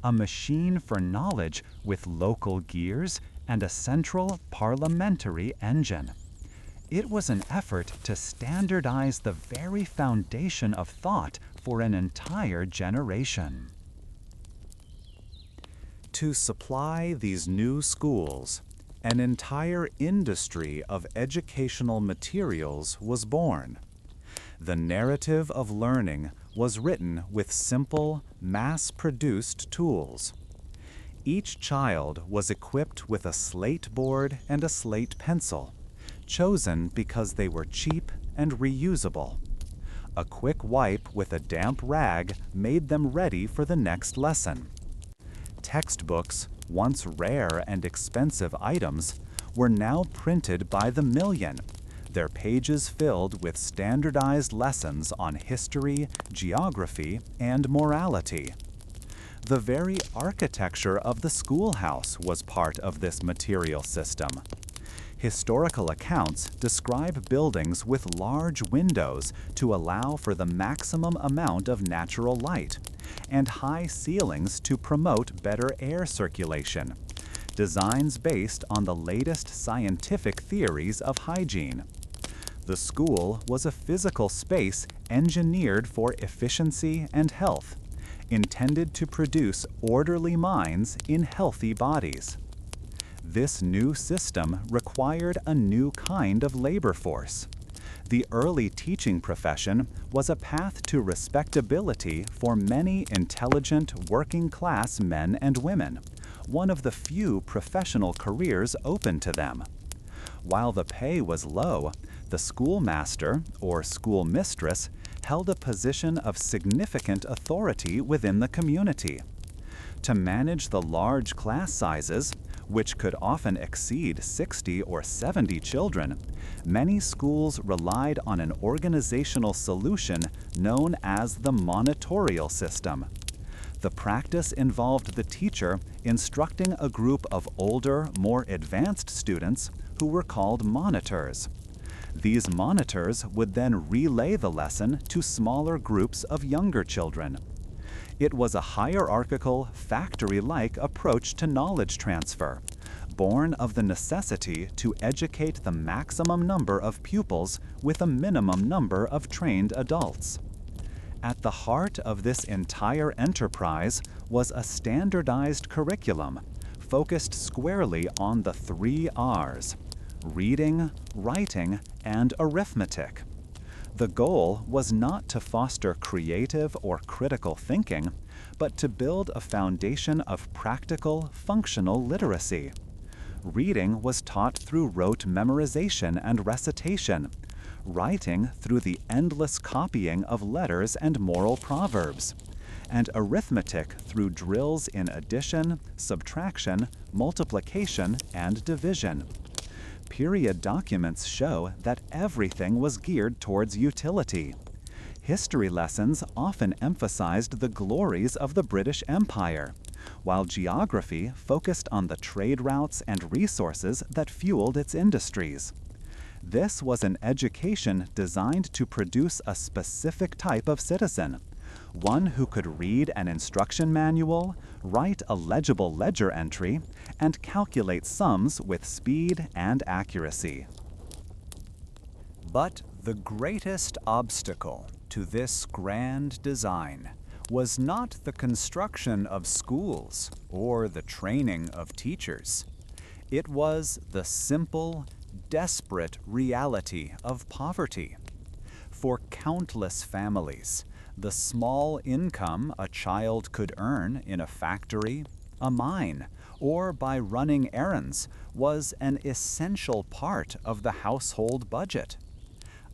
a machine for knowledge with local gears and a central parliamentary engine. It was an effort to standardize the very foundation of thought for an entire generation. To supply these new schools, an entire industry of educational materials was born. The narrative of learning was written with simple, mass-produced tools. Each child was equipped with a slate board and a slate pencil, chosen because they were cheap and reusable. A quick wipe with a damp rag made them ready for the next lesson. Textbooks, once rare and expensive items, were now printed by the million, their pages filled with standardized lessons on history, geography, and morality. The very architecture of the schoolhouse was part of this material system. Historical accounts describe buildings with large windows to allow for the maximum amount of natural light, and high ceilings to promote better air circulation, designs based on the latest scientific theories of hygiene. The school was a physical space engineered for efficiency and health, intended to produce orderly minds in healthy bodies. This new system required a new kind of labor force. The early teaching profession was a path to respectability for many intelligent working-class men and women, one of the few professional careers open to them. While the pay was low, the schoolmaster or schoolmistress held a position of significant authority within the community. To manage the large class sizes, which could often exceed 60 or 70 children, many schools relied on an organizational solution known as the monitorial system. The practice involved the teacher instructing a group of older, more advanced students who were called monitors. These monitors would then relay the lesson to smaller groups of younger children. It was a hierarchical, factory-like approach to knowledge transfer, born of the necessity to educate the maximum number of pupils with a minimum number of trained adults. At the heart of this entire enterprise was a standardized curriculum focused squarely on the 3 R's: reading, writing, and arithmetic. The goal was not to foster creative or critical thinking, but to build a foundation of practical, functional literacy. Reading was taught through rote memorization and recitation, writing through the endless copying of letters and moral proverbs, and arithmetic through drills in addition, subtraction, multiplication, and division. Period documents show that everything was geared towards utility. History lessons often emphasized the glories of the British Empire, while geography focused on the trade routes and resources that fueled its industries. This was an education designed to produce a specific type of citizen, one who could read an instruction manual, write a legible ledger entry, and calculate sums with speed and accuracy. But the greatest obstacle to this grand design was not the construction of schools or the training of teachers. It was the simple, desperate reality of poverty. For countless families, the small income a child could earn in a factory, a mine, or by running errands was an essential part of the household budget.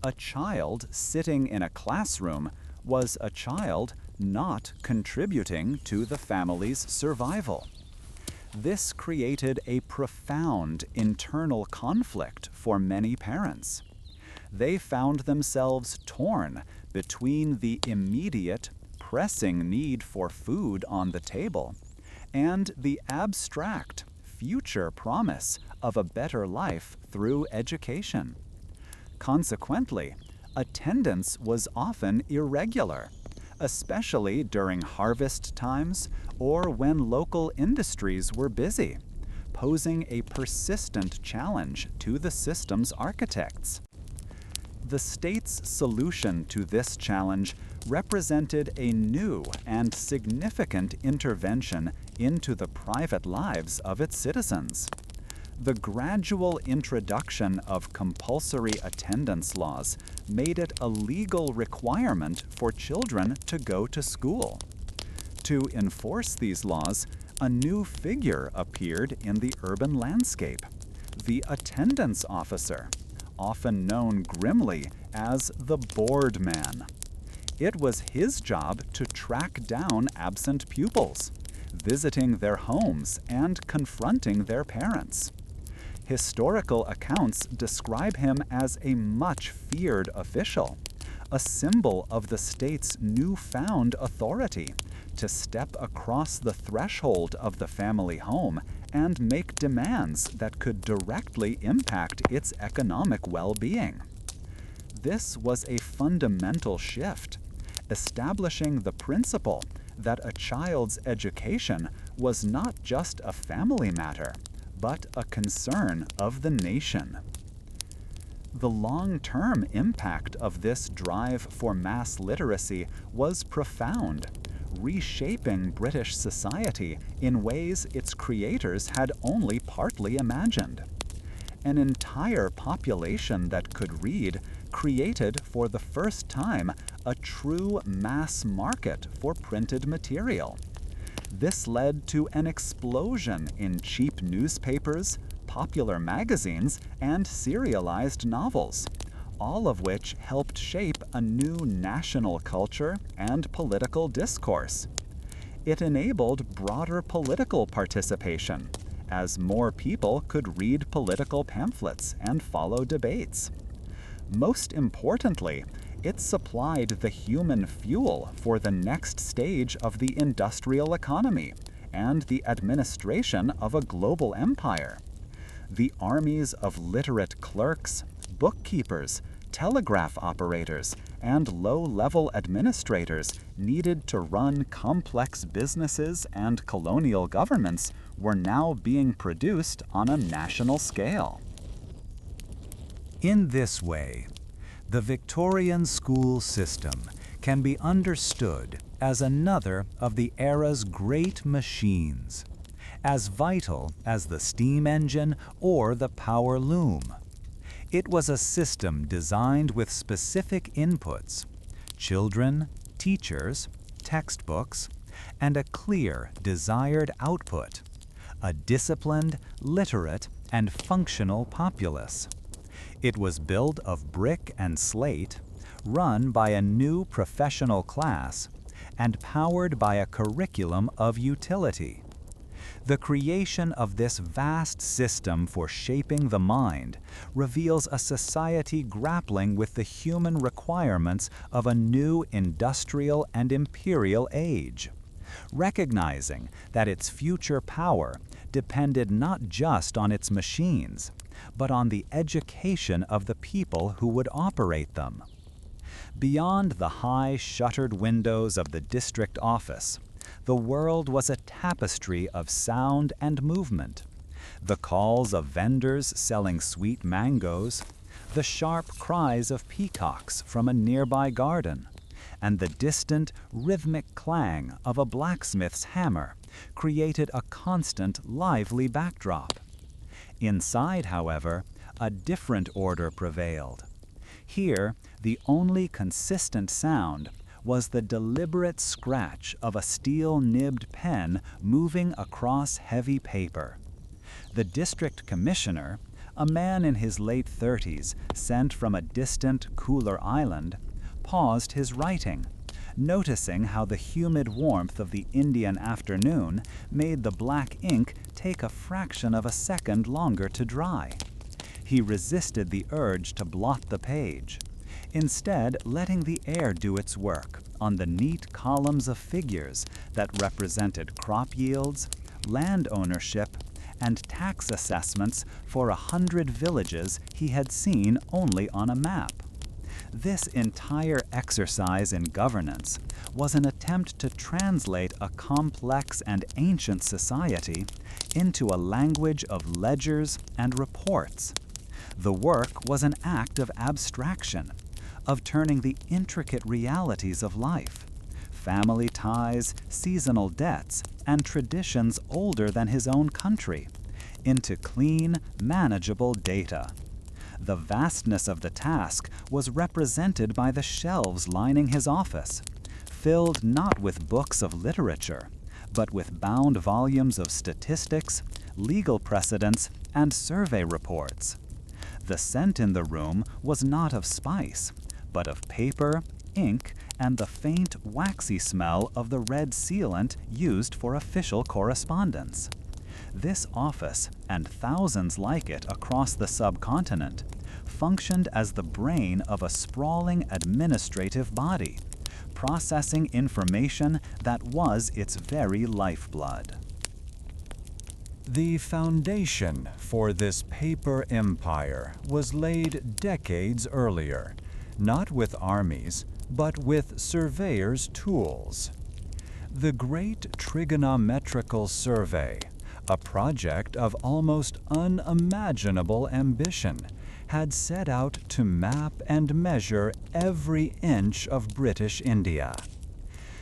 A child sitting in a classroom was a child not contributing to the family's survival. This created a profound internal conflict for many parents. They found themselves torn between the immediate, pressing need for food on the table and the abstract, future promise of a better life through education. Consequently, attendance was often irregular, especially during harvest times or when local industries were busy, posing a persistent challenge to the system's architects. The state's solution to this challenge represented a new and significant intervention into the private lives of its citizens. The gradual introduction of compulsory attendance laws made it a legal requirement for children to go to school. To enforce these laws, a new figure appeared in the urban landscape: the attendance officer, often known grimly as the board man. It was his job to track down absent pupils, visiting their homes and confronting their parents. Historical accounts describe him as a much feared official, a symbol of the state's newfound authority to step across the threshold of the family home and make demands that could directly impact its economic well-being. This was a fundamental shift, establishing the principle that a child's education was not just a family matter, but a concern of the nation. The long-term impact of this drive for mass literacy was profound, reshaping British society in ways its creators had only partly imagined. An entire population that could read created for the first time a true mass market for printed material. This led to an explosion in cheap newspapers, popular magazines, and serialized novels, all of which helped shape a new national culture and political discourse. It enabled broader political participation, as more people could read political pamphlets and follow debates. Most importantly, it supplied the human fuel for the next stage of the industrial economy and the administration of a global empire. The armies of literate clerks, bookkeepers, telegraph operators, and low-level administrators needed to run complex businesses and colonial governments were now being produced on a national scale. In this way, the Victorian school system can be understood as another of the era's great machines, as vital as the steam engine or the power loom. It was a system designed with specific inputs: children, teachers, textbooks, and a clear, desired output: a disciplined, literate, and functional populace. It was built of brick and slate, run by a new professional class, and powered by a curriculum of utility. The creation of this vast system for shaping the mind reveals a society grappling with the human requirements of a new industrial and imperial age, recognizing that its future power depended not just on its machines, but on the education of the people who would operate them. Beyond the high, shuttered windows of the district office, the world was a tapestry of sound and movement. The calls of vendors selling sweet mangoes, the sharp cries of peacocks from a nearby garden, and the distant, rhythmic clang of a blacksmith's hammer created a constant, lively backdrop. Inside, however, a different order prevailed. Here, the only consistent sound was the deliberate scratch of a steel-nibbed pen moving across heavy paper. The district commissioner, a man in his late 30s sent from a distant, cooler island, paused his writing, noticing how the humid warmth of the Indian afternoon made the black ink take a fraction of a second longer to dry. He resisted the urge to blot the page, instead letting the air do its work on the neat columns of figures that represented crop yields, land ownership, and tax assessments for 100 villages he had seen only on a map. This entire exercise in governance was an attempt to translate a complex and ancient society into a language of ledgers and reports. The work was an act of abstraction, of turning the intricate realities of life, family ties, seasonal debts, and traditions older than his own country, into clean, manageable data. The vastness of the task was represented by the shelves lining his office, filled not with books of literature, but with bound volumes of statistics, legal precedents, and survey reports. The scent in the room was not of spice, but of paper, ink, and the faint, waxy smell of the red sealant used for official correspondence. This office, and thousands like it across the subcontinent, functioned as the brain of a sprawling administrative body, processing information that was its very lifeblood. The foundation for this paper empire was laid decades earlier, not with armies, but with surveyors' tools. The Great Trigonometrical Survey, a project of almost unimaginable ambition, had set out to map and measure every inch of British India.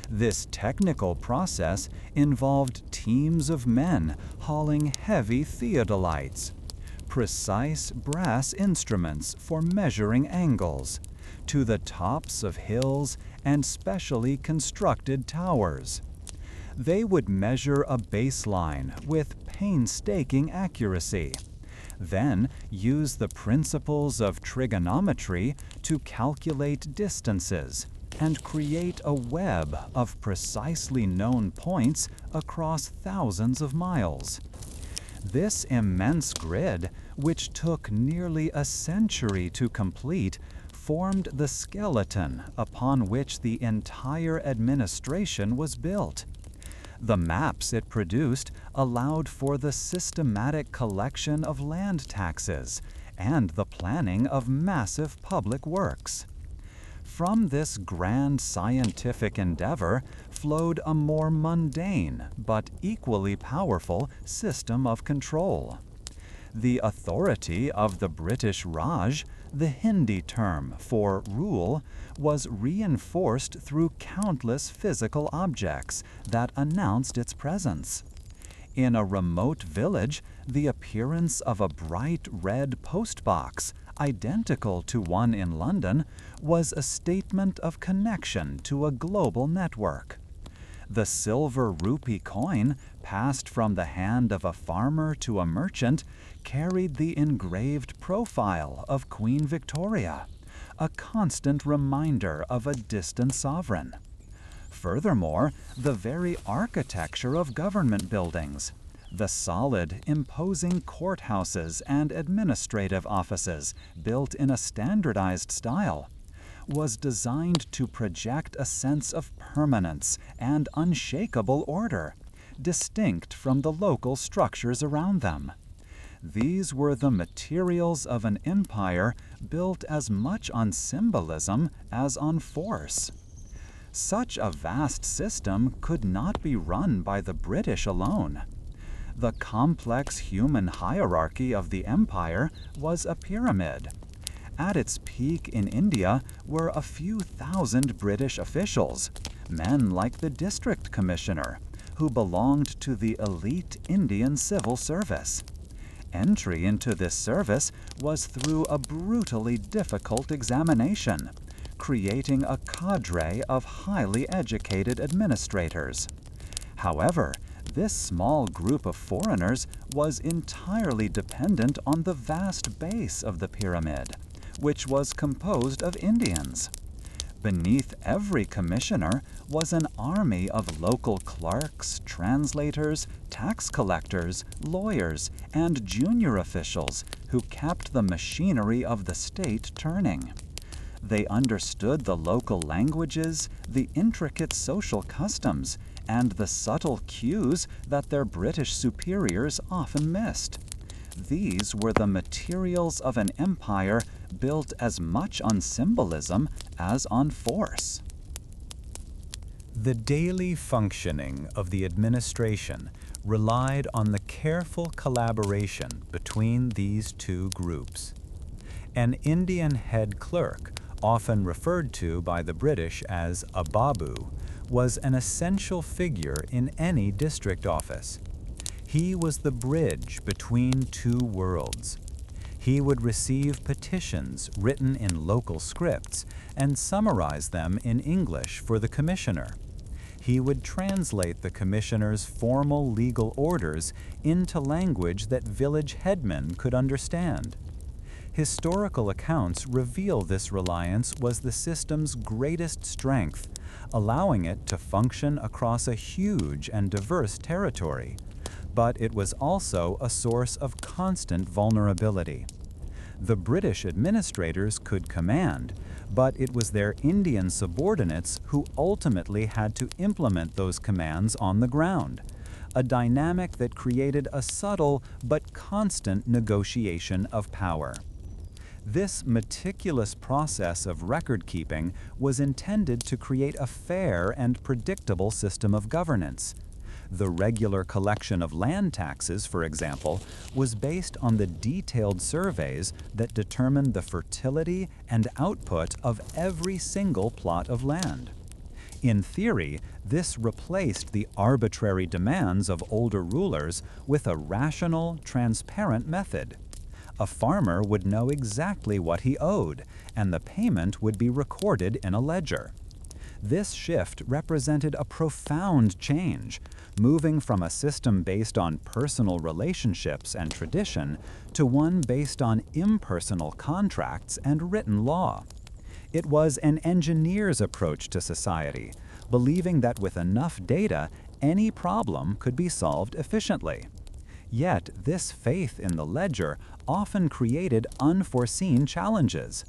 This technical process involved teams of men hauling heavy theodolites, precise brass instruments for measuring angles, to the tops of hills and specially constructed towers. They would measure a baseline with painstaking accuracy, then use the principles of trigonometry to calculate distances and create a web of precisely known points across thousands of miles. This immense grid, which took nearly a century to complete, formed the skeleton upon which the entire administration was built. The maps it produced allowed for the systematic collection of land taxes and the planning of massive public works. From this grand scientific endeavor flowed a more mundane but equally powerful system of control. The authority of the British Raj, the Hindi term for rule, was reinforced through countless physical objects that announced its presence. In a remote village, the appearance of a bright red postbox, identical to one in London, was a statement of connection to a global network. The silver rupee coin, passed from the hand of a farmer to a merchant, carried the engraved profile of Queen Victoria, a constant reminder of a distant sovereign. Furthermore, the very architecture of government buildings, the solid, imposing courthouses and administrative offices built in a standardized style, was designed to project a sense of permanence and unshakable order, distinct from the local structures around them. These were the materials of an empire built as much on symbolism as on force. Such a vast system could not be run by the British alone. The complex human hierarchy of the empire was a pyramid. At its peak in India were a few thousand British officials, men like the district commissioner, who belonged to the elite Indian civil service. Entry into this service was through a brutally difficult examination, creating a cadre of highly educated administrators. However, this small group of foreigners was entirely dependent on the vast base of the pyramid, which was composed of Indians. Beneath every commissioner was an army of local clerks, translators, tax collectors, lawyers, and junior officials who kept the machinery of the state turning. They understood the local languages, the intricate social customs, and the subtle cues that their British superiors often missed. These were the materials of an empire built as much on symbolism as on force. The daily functioning of the administration relied on the careful collaboration between these two groups. An Indian head clerk, often referred to by the British as a babu, was an essential figure in any district office. He was the bridge between two worlds. He would receive petitions written in local scripts and summarize them in English for the commissioner. He would translate the commissioner's formal legal orders into language that village headmen could understand. Historical accounts reveal this reliance was the system's greatest strength, allowing it to function across a huge and diverse territory. But it was also a source of constant vulnerability. The British administrators could command, but it was their Indian subordinates who ultimately had to implement those commands on the ground, a dynamic that created a subtle but constant negotiation of power. This meticulous process of record-keeping was intended to create a fair and predictable system of governance. The regular collection of land taxes, for example, was based on the detailed surveys that determined the fertility and output of every single plot of land. In theory, this replaced the arbitrary demands of older rulers with a rational, transparent method. A farmer would know exactly what he owed, and the payment would be recorded in a ledger. This shift represented a profound change, moving from a system based on personal relationships and tradition to one based on impersonal contracts and written law. It was an engineer's approach to society, believing that with enough data, any problem could be solved efficiently. Yet, this faith in the ledger often created unforeseen challenges.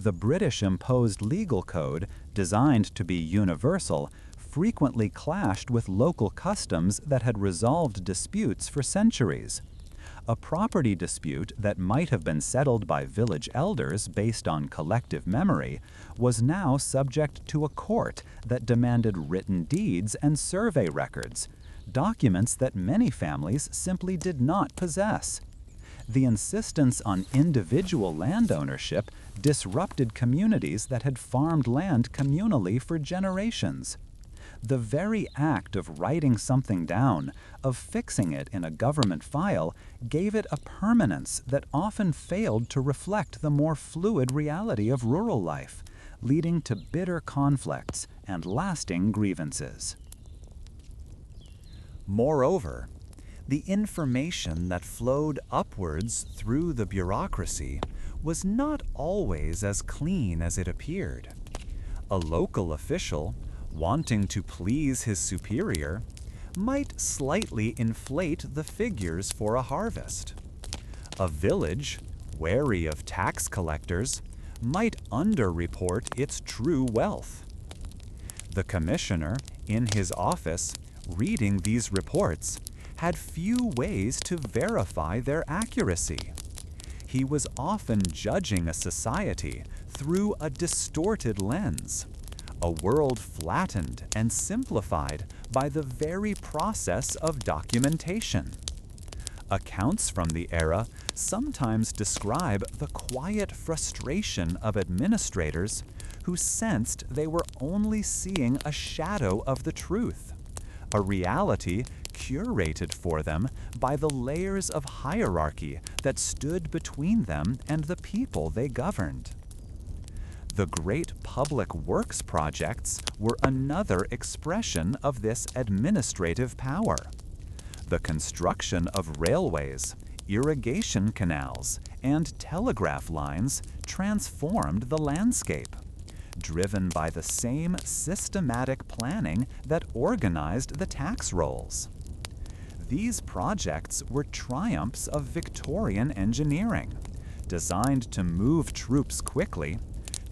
The British-imposed legal code, designed to be universal, frequently clashed with local customs that had resolved disputes for centuries. A property dispute that might have been settled by village elders based on collective memory was now subject to a court that demanded written deeds and survey records, documents that many families simply did not possess. The insistence on individual land ownership disrupted communities that had farmed land communally for generations. The very act of writing something down, of fixing it in a government file, gave it a permanence that often failed to reflect the more fluid reality of rural life, leading to bitter conflicts and lasting grievances. Moreover, the information that flowed upwards through the bureaucracy was not always as clean as it appeared. A local official, wanting to please his superior, might slightly inflate the figures for a harvest. A village, wary of tax collectors, might underreport its true wealth. The commissioner, in his office, reading these reports, had few ways to verify their accuracy. He was often judging a society through a distorted lens, a world flattened and simplified by the very process of documentation. Accounts from the era sometimes describe the quiet frustration of administrators who sensed they were only seeing a shadow of the truth, a reality curated for them by the layers of hierarchy that stood between them and the people they governed. The great public works projects were another expression of this administrative power. The construction of railways, irrigation canals, and telegraph lines transformed the landscape, driven by the same systematic planning that organized the tax rolls. These projects were triumphs of Victorian engineering, designed to move troops quickly,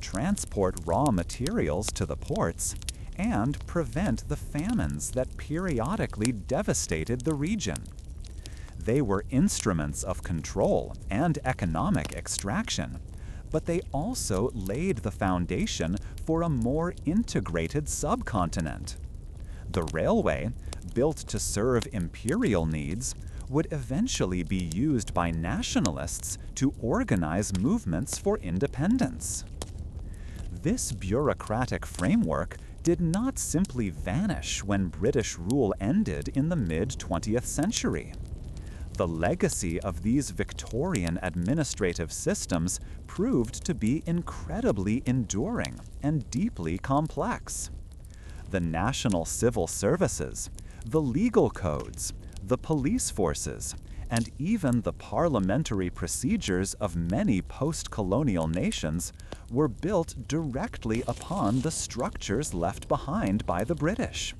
transport raw materials to the ports, and prevent the famines that periodically devastated the region. They were instruments of control and economic extraction, but they also laid the foundation for a more integrated subcontinent. The railway, built to serve imperial needs, would eventually be used by nationalists to organize movements for independence. This bureaucratic framework did not simply vanish when British rule ended in the mid-20th century. The legacy of these Victorian administrative systems proved to be incredibly enduring and deeply complex. The national civil services, the legal codes, the police forces, and even the parliamentary procedures of many post-colonial nations were built directly upon the structures left behind by the British.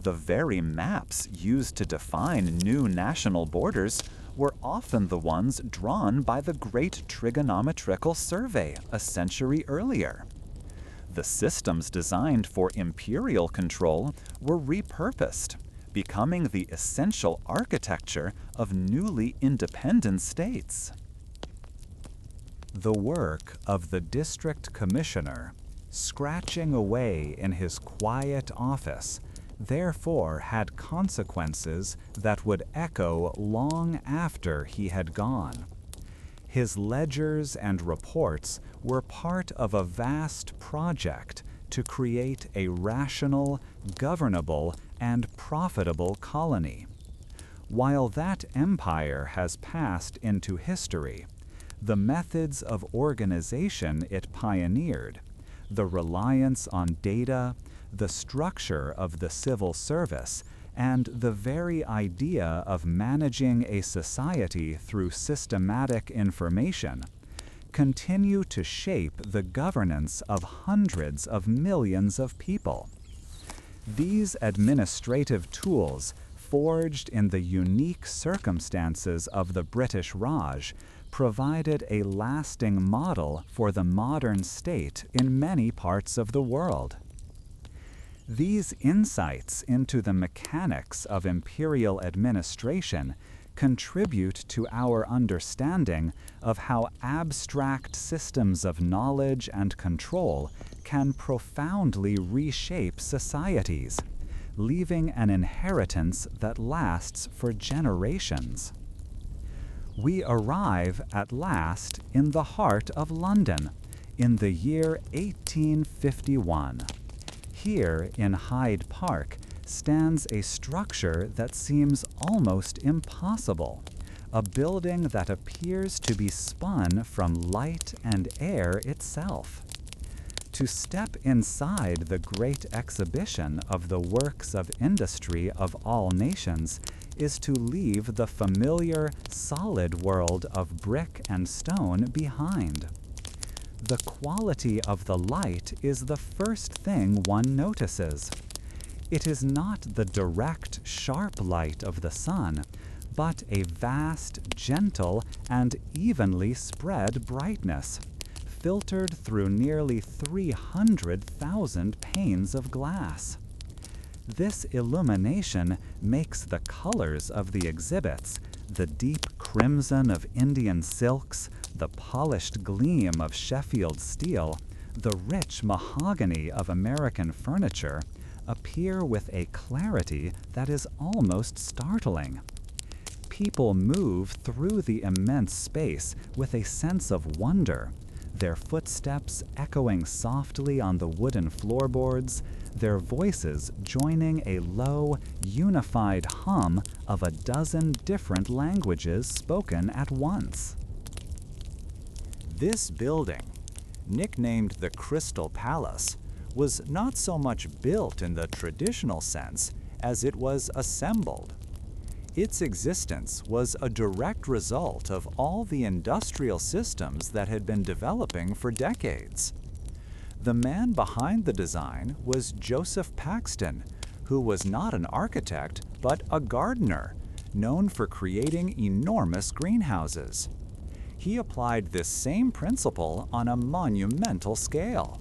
The very maps used to define new national borders were often the ones drawn by the Great Trigonometrical Survey a century earlier. The systems designed for imperial control were repurposed, becoming the essential architecture of newly independent states. The work of the district commissioner, scratching away in his quiet office, therefore had consequences that would echo long after he had gone. His ledgers and reports were part of a vast project to create a rational, governable, and profitable colony. While that empire has passed into history, the methods of organization it pioneered, the reliance on data, the structure of the civil service, and the very idea of managing a society through systematic information continue to shape the governance of hundreds of millions of people. These administrative tools, forged in the unique circumstances of the British Raj, provided a lasting model for the modern state in many parts of the world. These insights into the mechanics of imperial administration contribute to our understanding of how abstract systems of knowledge and control can profoundly reshape societies, leaving an inheritance that lasts for generations. We arrive at last in the heart of London, in the year 1851. Here in Hyde Park stands a structure that seems almost impossible, a building that appears to be spun from light and air itself. To step inside the great exhibition of the works of industry of all nations is to leave the familiar, solid world of brick and stone behind. The quality of the light is the first thing one notices. It is not the direct, sharp light of the sun, but a vast, gentle, and evenly spread brightness, filtered through nearly 300,000 panes of glass. This illumination makes the colors of the exhibits, the deep crimson of Indian silks, the polished gleam of Sheffield steel, the rich mahogany of American furniture, appear with a clarity that is almost startling. People move through the immense space with a sense of wonder, their footsteps echoing softly on the wooden floorboards, their voices joining a low, unified hum of a dozen different languages spoken at once. This building, nicknamed the Crystal Palace, was not so much built in the traditional sense as it was assembled. Its existence was a direct result of all the industrial systems that had been developing for decades. The man behind the design was Joseph Paxton, who was not an architect but a gardener, known for creating enormous greenhouses. He applied this same principle on a monumental scale.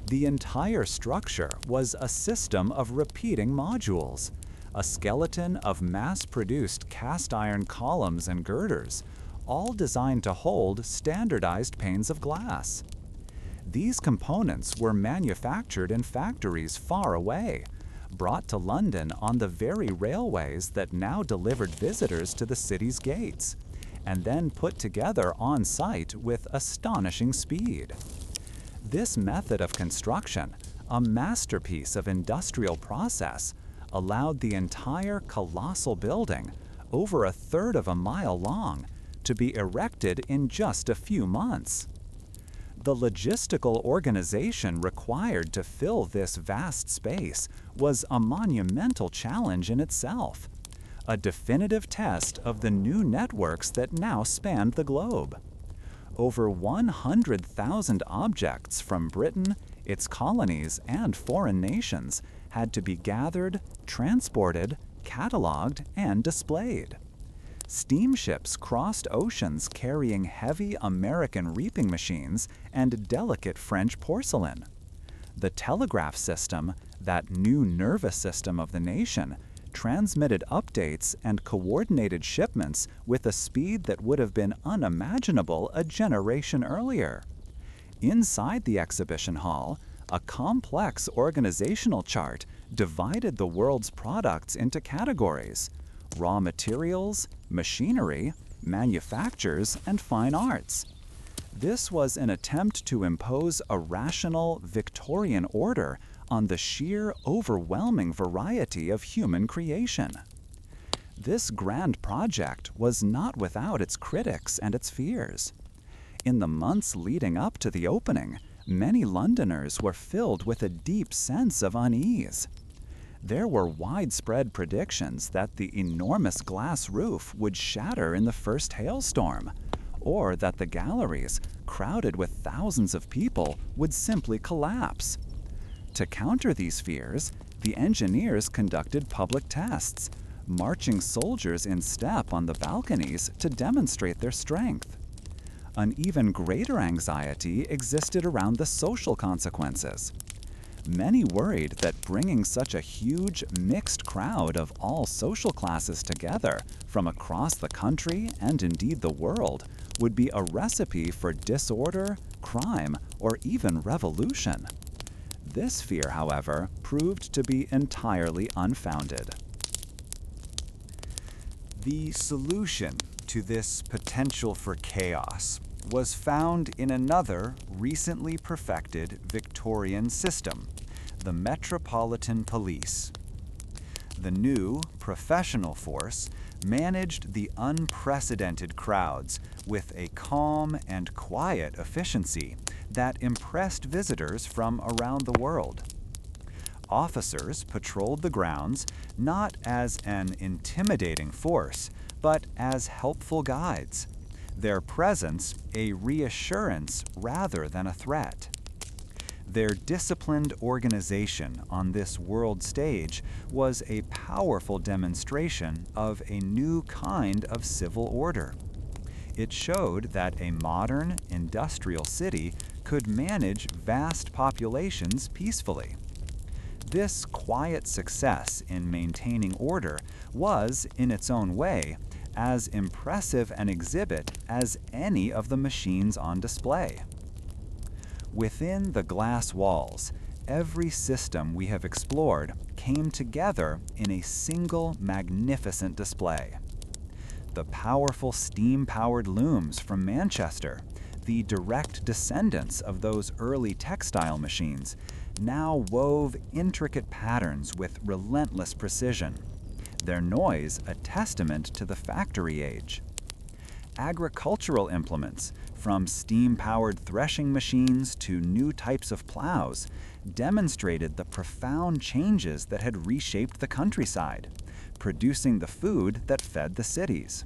The entire structure was a system of repeating modules, a skeleton of mass-produced cast iron columns and girders, all designed to hold standardized panes of glass. These components were manufactured in factories far away, brought to London on the very railways that now delivered visitors to the city's gates, and then put together on site with astonishing speed. This method of construction, a masterpiece of industrial process, allowed the entire colossal building, over 1/3 of a mile long, to be erected in just a few months. The logistical organization required to fill this vast space was a monumental challenge in itself, a definitive test of the new networks that now spanned the globe. Over 100,000 objects from Britain, its colonies, and foreign nations had to be gathered, transported, cataloged, and displayed. Steamships crossed oceans carrying heavy American reaping machines and delicate French porcelain. The telegraph system, that new nervous system of the nation, transmitted updates and coordinated shipments with a speed that would have been unimaginable a generation earlier. Inside the exhibition hall, a complex organizational chart divided the world's products into categories: raw materials, machinery, manufactures, and fine arts. This was an attempt to impose a rational Victorian order on the sheer, overwhelming variety of human creation. This grand project was not without its critics and its fears. In the months leading up to the opening, many Londoners were filled with a deep sense of unease. There were widespread predictions that the enormous glass roof would shatter in the first hailstorm, or that the galleries, crowded with thousands of people, would simply collapse. To counter these fears, the engineers conducted public tests, marching soldiers in step on the balconies to demonstrate their strength. An even greater anxiety existed around the social consequences. Many worried that bringing such a huge, mixed crowd of all social classes together from across the country and indeed the world would be a recipe for disorder, crime, or even revolution. This fear, however, proved to be entirely unfounded. The solution to this potential for chaos was found in another recently perfected Victorian system, the Metropolitan Police. The new, professional force managed the unprecedented crowds with a calm and quiet efficiency that impressed visitors from around the world. Officers patrolled the grounds not as an intimidating force, but as helpful guides, their presence a reassurance rather than a threat. Their disciplined organization on this world stage was a powerful demonstration of a new kind of civil order. It showed that a modern, industrial city could manage vast populations peacefully. This quiet success in maintaining order was, in its own way, as impressive an exhibit as any of the machines on display. Within the glass walls, every system we have explored came together in a single magnificent display. The powerful steam-powered looms from Manchester, the direct descendants of those early textile machines, now wove intricate patterns with relentless precision, their noise a testament to the factory age. Agricultural implements, from steam-powered threshing machines to new types of plows, demonstrated the profound changes that had reshaped the countryside, producing the food that fed the cities.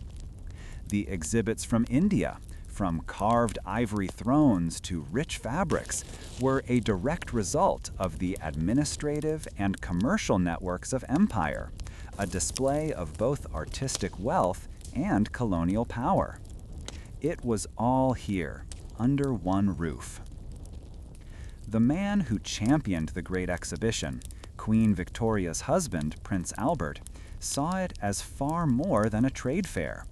The exhibits from India, from carved ivory thrones to rich fabrics, were a direct result of the administrative and commercial networks of empire, a display of both artistic wealth and colonial power. It was all here, under one roof. The man who championed the Great Exhibition, Queen Victoria's husband, Prince Albert, saw it as far more than a trade fair.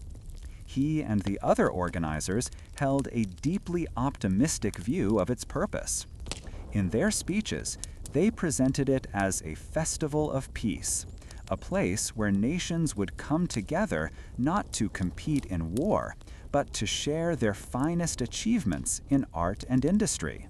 He and the other organizers held a deeply optimistic view of its purpose. In their speeches, they presented it as a festival of peace, a place where nations would come together not to compete in war, but to share their finest achievements in art and industry.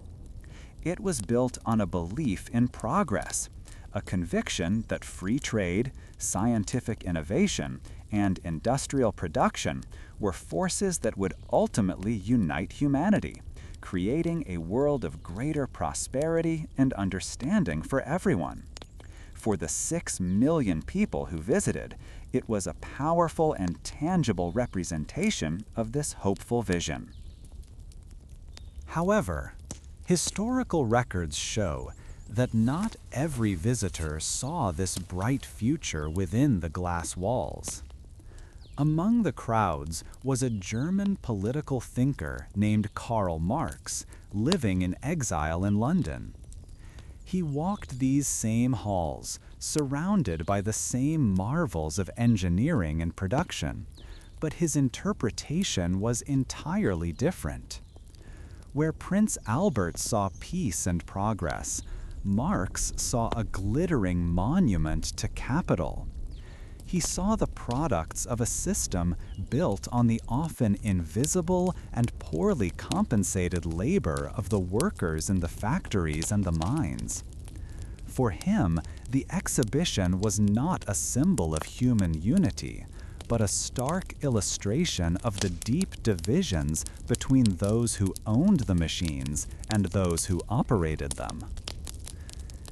It was built on a belief in progress, a conviction that free trade, scientific innovation, and industrial production were forces that would ultimately unite humanity, creating a world of greater prosperity and understanding for everyone. For the 6 million people who visited, it was a powerful and tangible representation of this hopeful vision. However, historical records show that not every visitor saw this bright future within the glass walls. Among the crowds was a German political thinker named Karl Marx, living in exile in London. He walked these same halls, surrounded by the same marvels of engineering and production, but his interpretation was entirely different. Where Prince Albert saw peace and progress, Marx saw a glittering monument to capital. He saw the products of a system built on the often invisible and poorly compensated labor of the workers in the factories and the mines. For him, the exhibition was not a symbol of human unity, but a stark illustration of the deep divisions between those who owned the machines and those who operated them.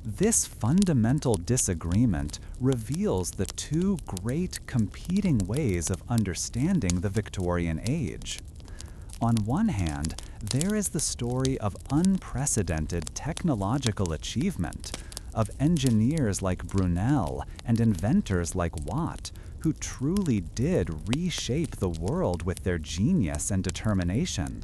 This fundamental disagreement reveals the two great competing ways of understanding the Victorian age. On one hand, there is the story of unprecedented technological achievement, of engineers like Brunel and inventors like Watt, who truly did reshape the world with their genius and determination.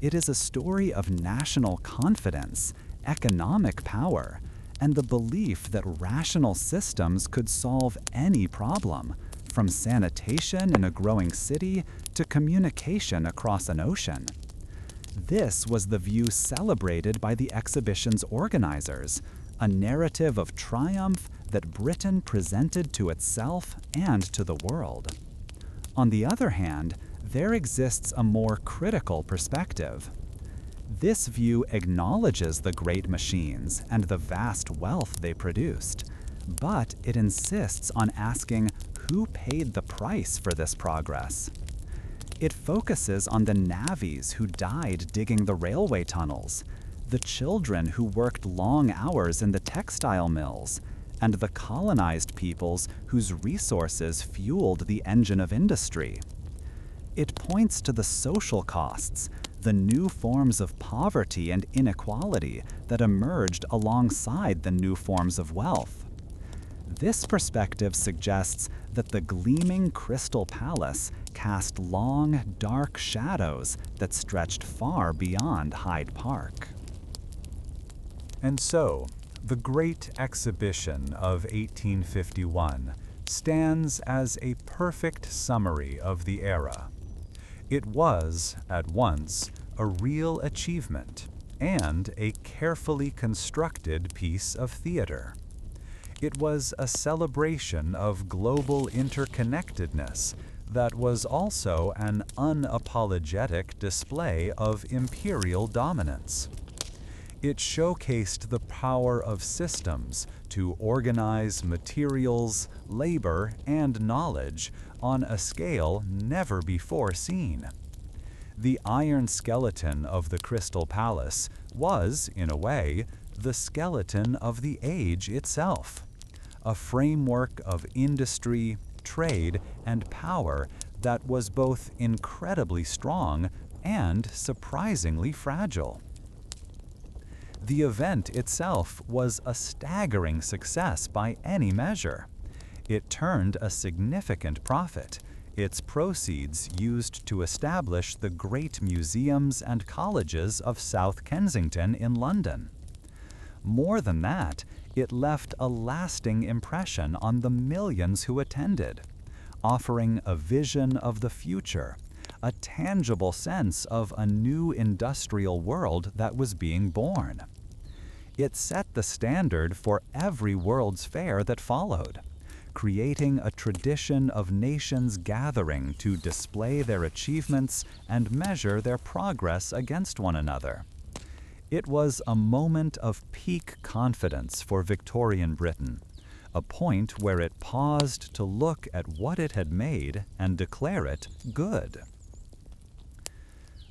It is a story of national confidence, economic power, and the belief that rational systems could solve any problem, from sanitation in a growing city to communication across an ocean. This was the view celebrated by the exhibition's organizers, a narrative of triumph that Britain presented to itself and to the world. On the other hand, there exists a more critical perspective. This view acknowledges the great machines and the vast wealth they produced, but it insists on asking who paid the price for this progress. It focuses on the navvies who died digging the railway tunnels, the children who worked long hours in the textile mills, and the colonized peoples whose resources fueled the engine of industry. It points to the social costs, the new forms of poverty and inequality that emerged alongside the new forms of wealth. This perspective suggests that the gleaming Crystal Palace cast long, dark shadows that stretched far beyond Hyde Park. And so, The Great Exhibition of 1851 stands as a perfect summary of the era. It was, at once, a real achievement and a carefully constructed piece of theater. It was a celebration of global interconnectedness that was also an unapologetic display of imperial dominance. It showcased the power of systems to organize materials, labor, and knowledge on a scale never before seen. The iron skeleton of the Crystal Palace was, in a way, the skeleton of the age itself, a framework of industry, trade, and power that was both incredibly strong and surprisingly fragile. The event itself was a staggering success by any measure. It turned a significant profit, its proceeds used to establish the great museums and colleges of South Kensington in London. More than that, it left a lasting impression on the millions who attended, offering a vision of the future, a tangible sense of a new industrial world that was being born. It set the standard for every World's Fair that followed, creating a tradition of nations gathering to display their achievements and measure their progress against one another. It was a moment of peak confidence for Victorian Britain, a point where it paused to look at what it had made and declare it good.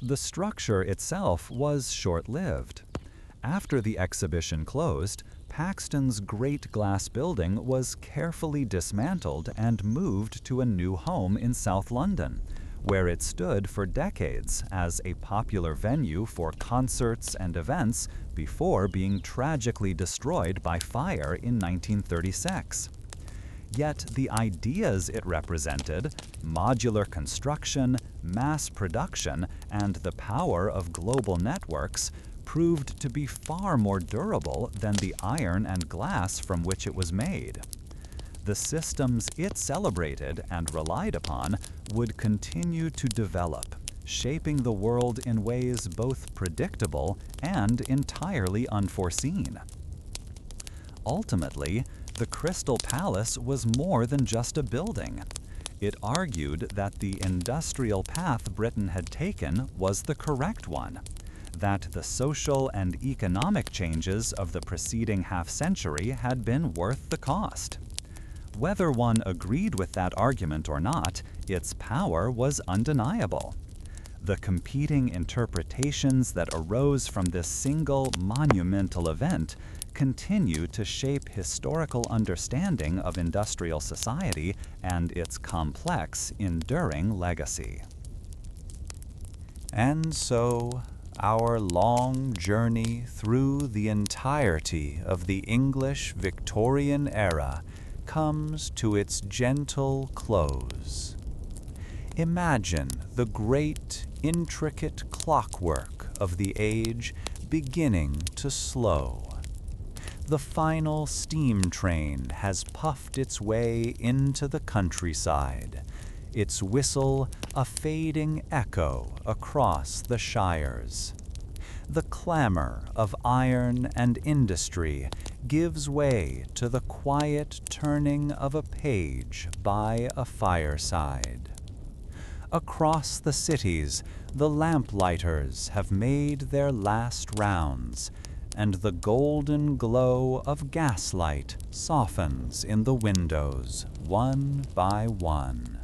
The structure itself was short-lived. After the exhibition closed, Paxton's great glass building was carefully dismantled and moved to a new home in South London, where it stood for decades as a popular venue for concerts and events before being tragically destroyed by fire in 1936. Yet the ideas it represented, modular construction, mass production, and the power of global networks, proved to be far more durable than the iron and glass from which it was made. The systems it celebrated and relied upon would continue to develop, shaping the world in ways both predictable and entirely unforeseen. Ultimately, the Crystal Palace was more than just a building. It argued that the industrial path Britain had taken was the correct one, that the social and economic changes of the preceding half-century had been worth the cost. Whether one agreed with that argument or not, its power was undeniable. The competing interpretations that arose from this single monumental event continue to shape historical understanding of industrial society and its complex, enduring legacy. And so, our long journey through the entirety of the English Victorian era comes to its gentle close. Imagine the great, intricate clockwork of the age beginning to slow. The final steam train has puffed its way into the countryside, its whistle a fading echo across the shires. The clamor of iron and industry gives way to the quiet turning of a page by a fireside. Across the cities, the lamplighters have made their last rounds, and the golden glow of gaslight softens in the windows one by one.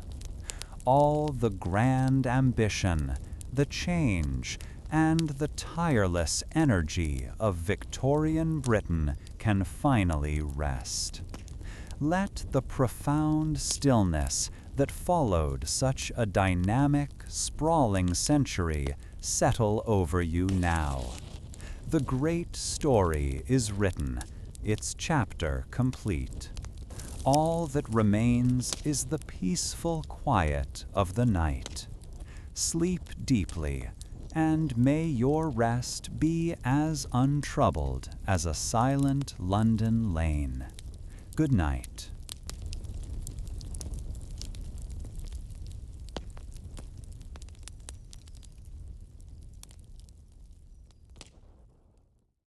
All the grand ambition, the change, and the tireless energy of Victorian Britain can finally rest. Let the profound stillness that followed such a dynamic, sprawling century settle over you now. The great story is written, its chapter complete. All that remains is the peaceful quiet of the night. Sleep deeply and may your rest be as untroubled as a silent London lane. Good night.